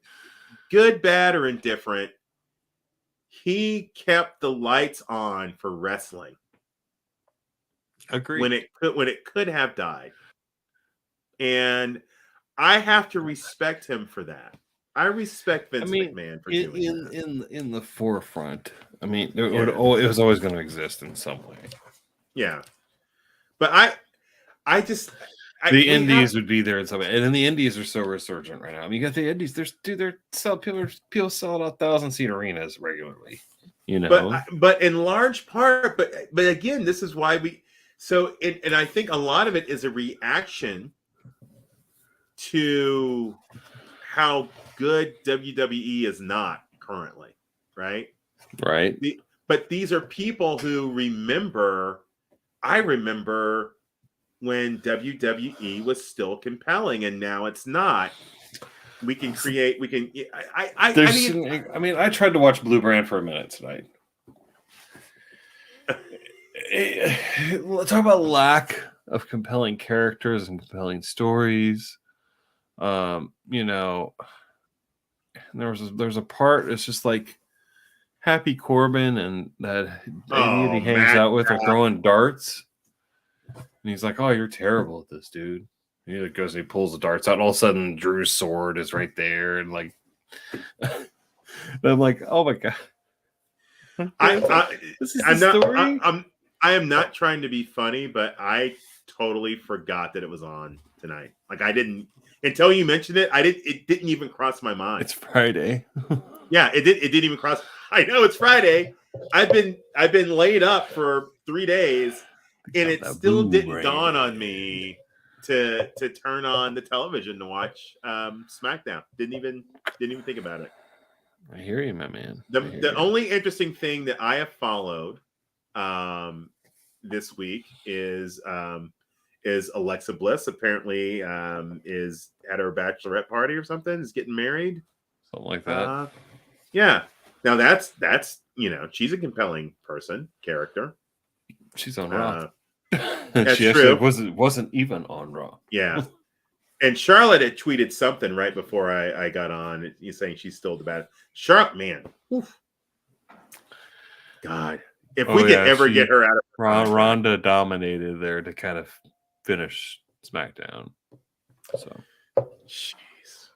good, bad, or indifferent. He kept the lights on for wrestling. Agreed. When it could have died, and I have to respect him for that. I respect Vince McMahon for doing that. In the forefront. I mean, it was always going to exist in some way. Yeah, but the indies would be there in some way, and then the indies are so resurgent right now. I mean, you got the indies. People sell out 1,000-seat arenas regularly. You know, but in large part, but again, this is why and I think a lot of it is a reaction to how good WWE is not currently, right? Right. But these are people who remember. I remember when WWE was still compelling, and now it's not. We can create. We can. I tried to watch Blue Brand for a minute tonight. Let's talk about lack of compelling characters and compelling stories. You know, there's a part. It's just like Happy Corbin and that idiot Oh, he hangs Matt out with are Brown. throwing darts. And he's like, "Oh, you're terrible at this, dude." And he goes and he pulls the darts out. And all of a sudden, Drew's sword is right there, and like, and I'm like, "Oh my god!" This is I'm the not. story. I am not trying to be funny, but I totally forgot that it was on tonight. Like I didn't until you mentioned it. It didn't even cross my mind. It's Friday. Yeah, it didn't even cross. I know it's Friday. I've been laid up for 3 days, and it still didn't dawn on me to turn on the television to watch SmackDown. Didn't even think about it. I hear you, my man. The only interesting thing that I have followed this week is Alexa Bliss apparently is at her bachelorette party or something, is getting married. Something like that. Yeah. Now that's she's a compelling character. She's on Raw. That's she true. Wasn't even on Raw. Yeah. And Charlotte had tweeted something right before I got on. He's saying she's still the bad. Charlotte, man. Oof. God. If we could ever get her out of Ronda dominated there to kind of finish SmackDown. So jeez.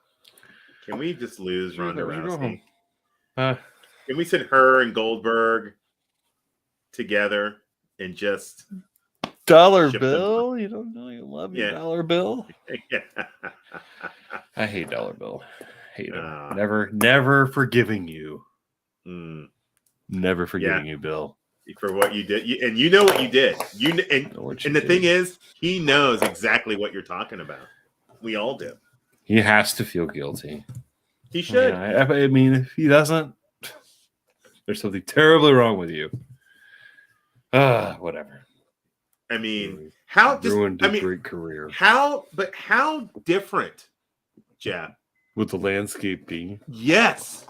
Can we just lose Ronda Rousey? Can we send her and Goldberg together and just Dollar Bill? You don't know you love your Yeah. Dollar Bill? Yeah. I hate Dollar Bill. Hate him. Never forgiving you. Never forgiving you, Bill. For what you did. And you know what you did. And the thing is, he knows exactly what you're talking about. We all do. He has to feel guilty. He should. Yeah, I mean, if he doesn't, there's something terribly wrong with you. Whatever. I mean, how ruined a great career. How different, Jeff, would the landscape be? Yes.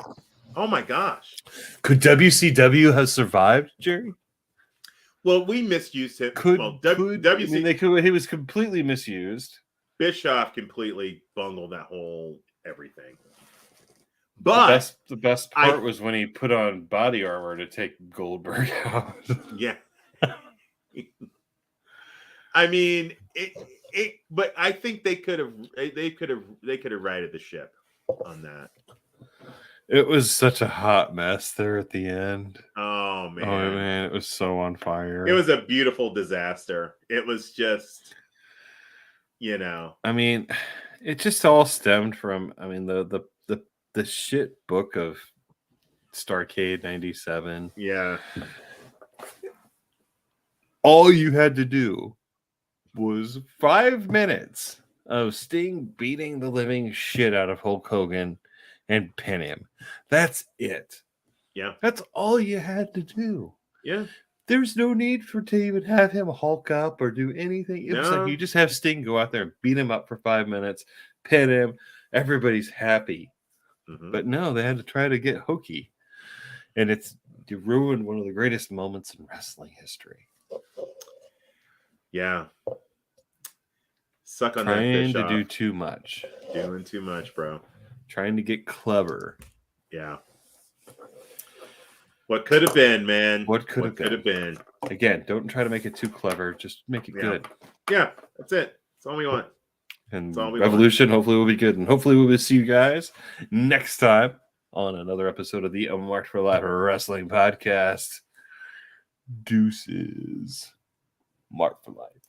Oh my gosh. Could WCW have survived, Jerry? Well, we misused him. He was completely misused. Bischoff completely bungled that whole everything. But the best part was when he put on body armor to take Goldberg out. Yeah. I mean, but I think they could have righted the ship on that. It was such a hot mess there at the end. Oh man, it was so on fire. It was a beautiful disaster. It was just, I mean, it just all stemmed from, the shit book of Starrcade 97. Yeah. All you had to do was 5 minutes of Sting beating the living shit out of Hulk Hogan and pin him. That's it. Yeah. That's all you had to do. Yeah. There's no need to even have him Hulk up or do anything. It was like you just have Sting go out there and beat him up for 5 minutes, pin him. Everybody's happy. Mm-hmm. But no, they had to try to get hokey. And you ruined one of the greatest moments in wrestling history. Yeah. Suck on Trying that Bischoff. to do too much. Doing too much, bro. Trying to get clever. Yeah. What could have been, man? What could have been? Again, don't try to make it too clever. Just make it good. Yeah, that's it. That's all we want. And Revolution hopefully will be good. And hopefully we will see you guys next time on another episode of the Unmarked for Life Wrestling Podcast. Deuces. Mark for life.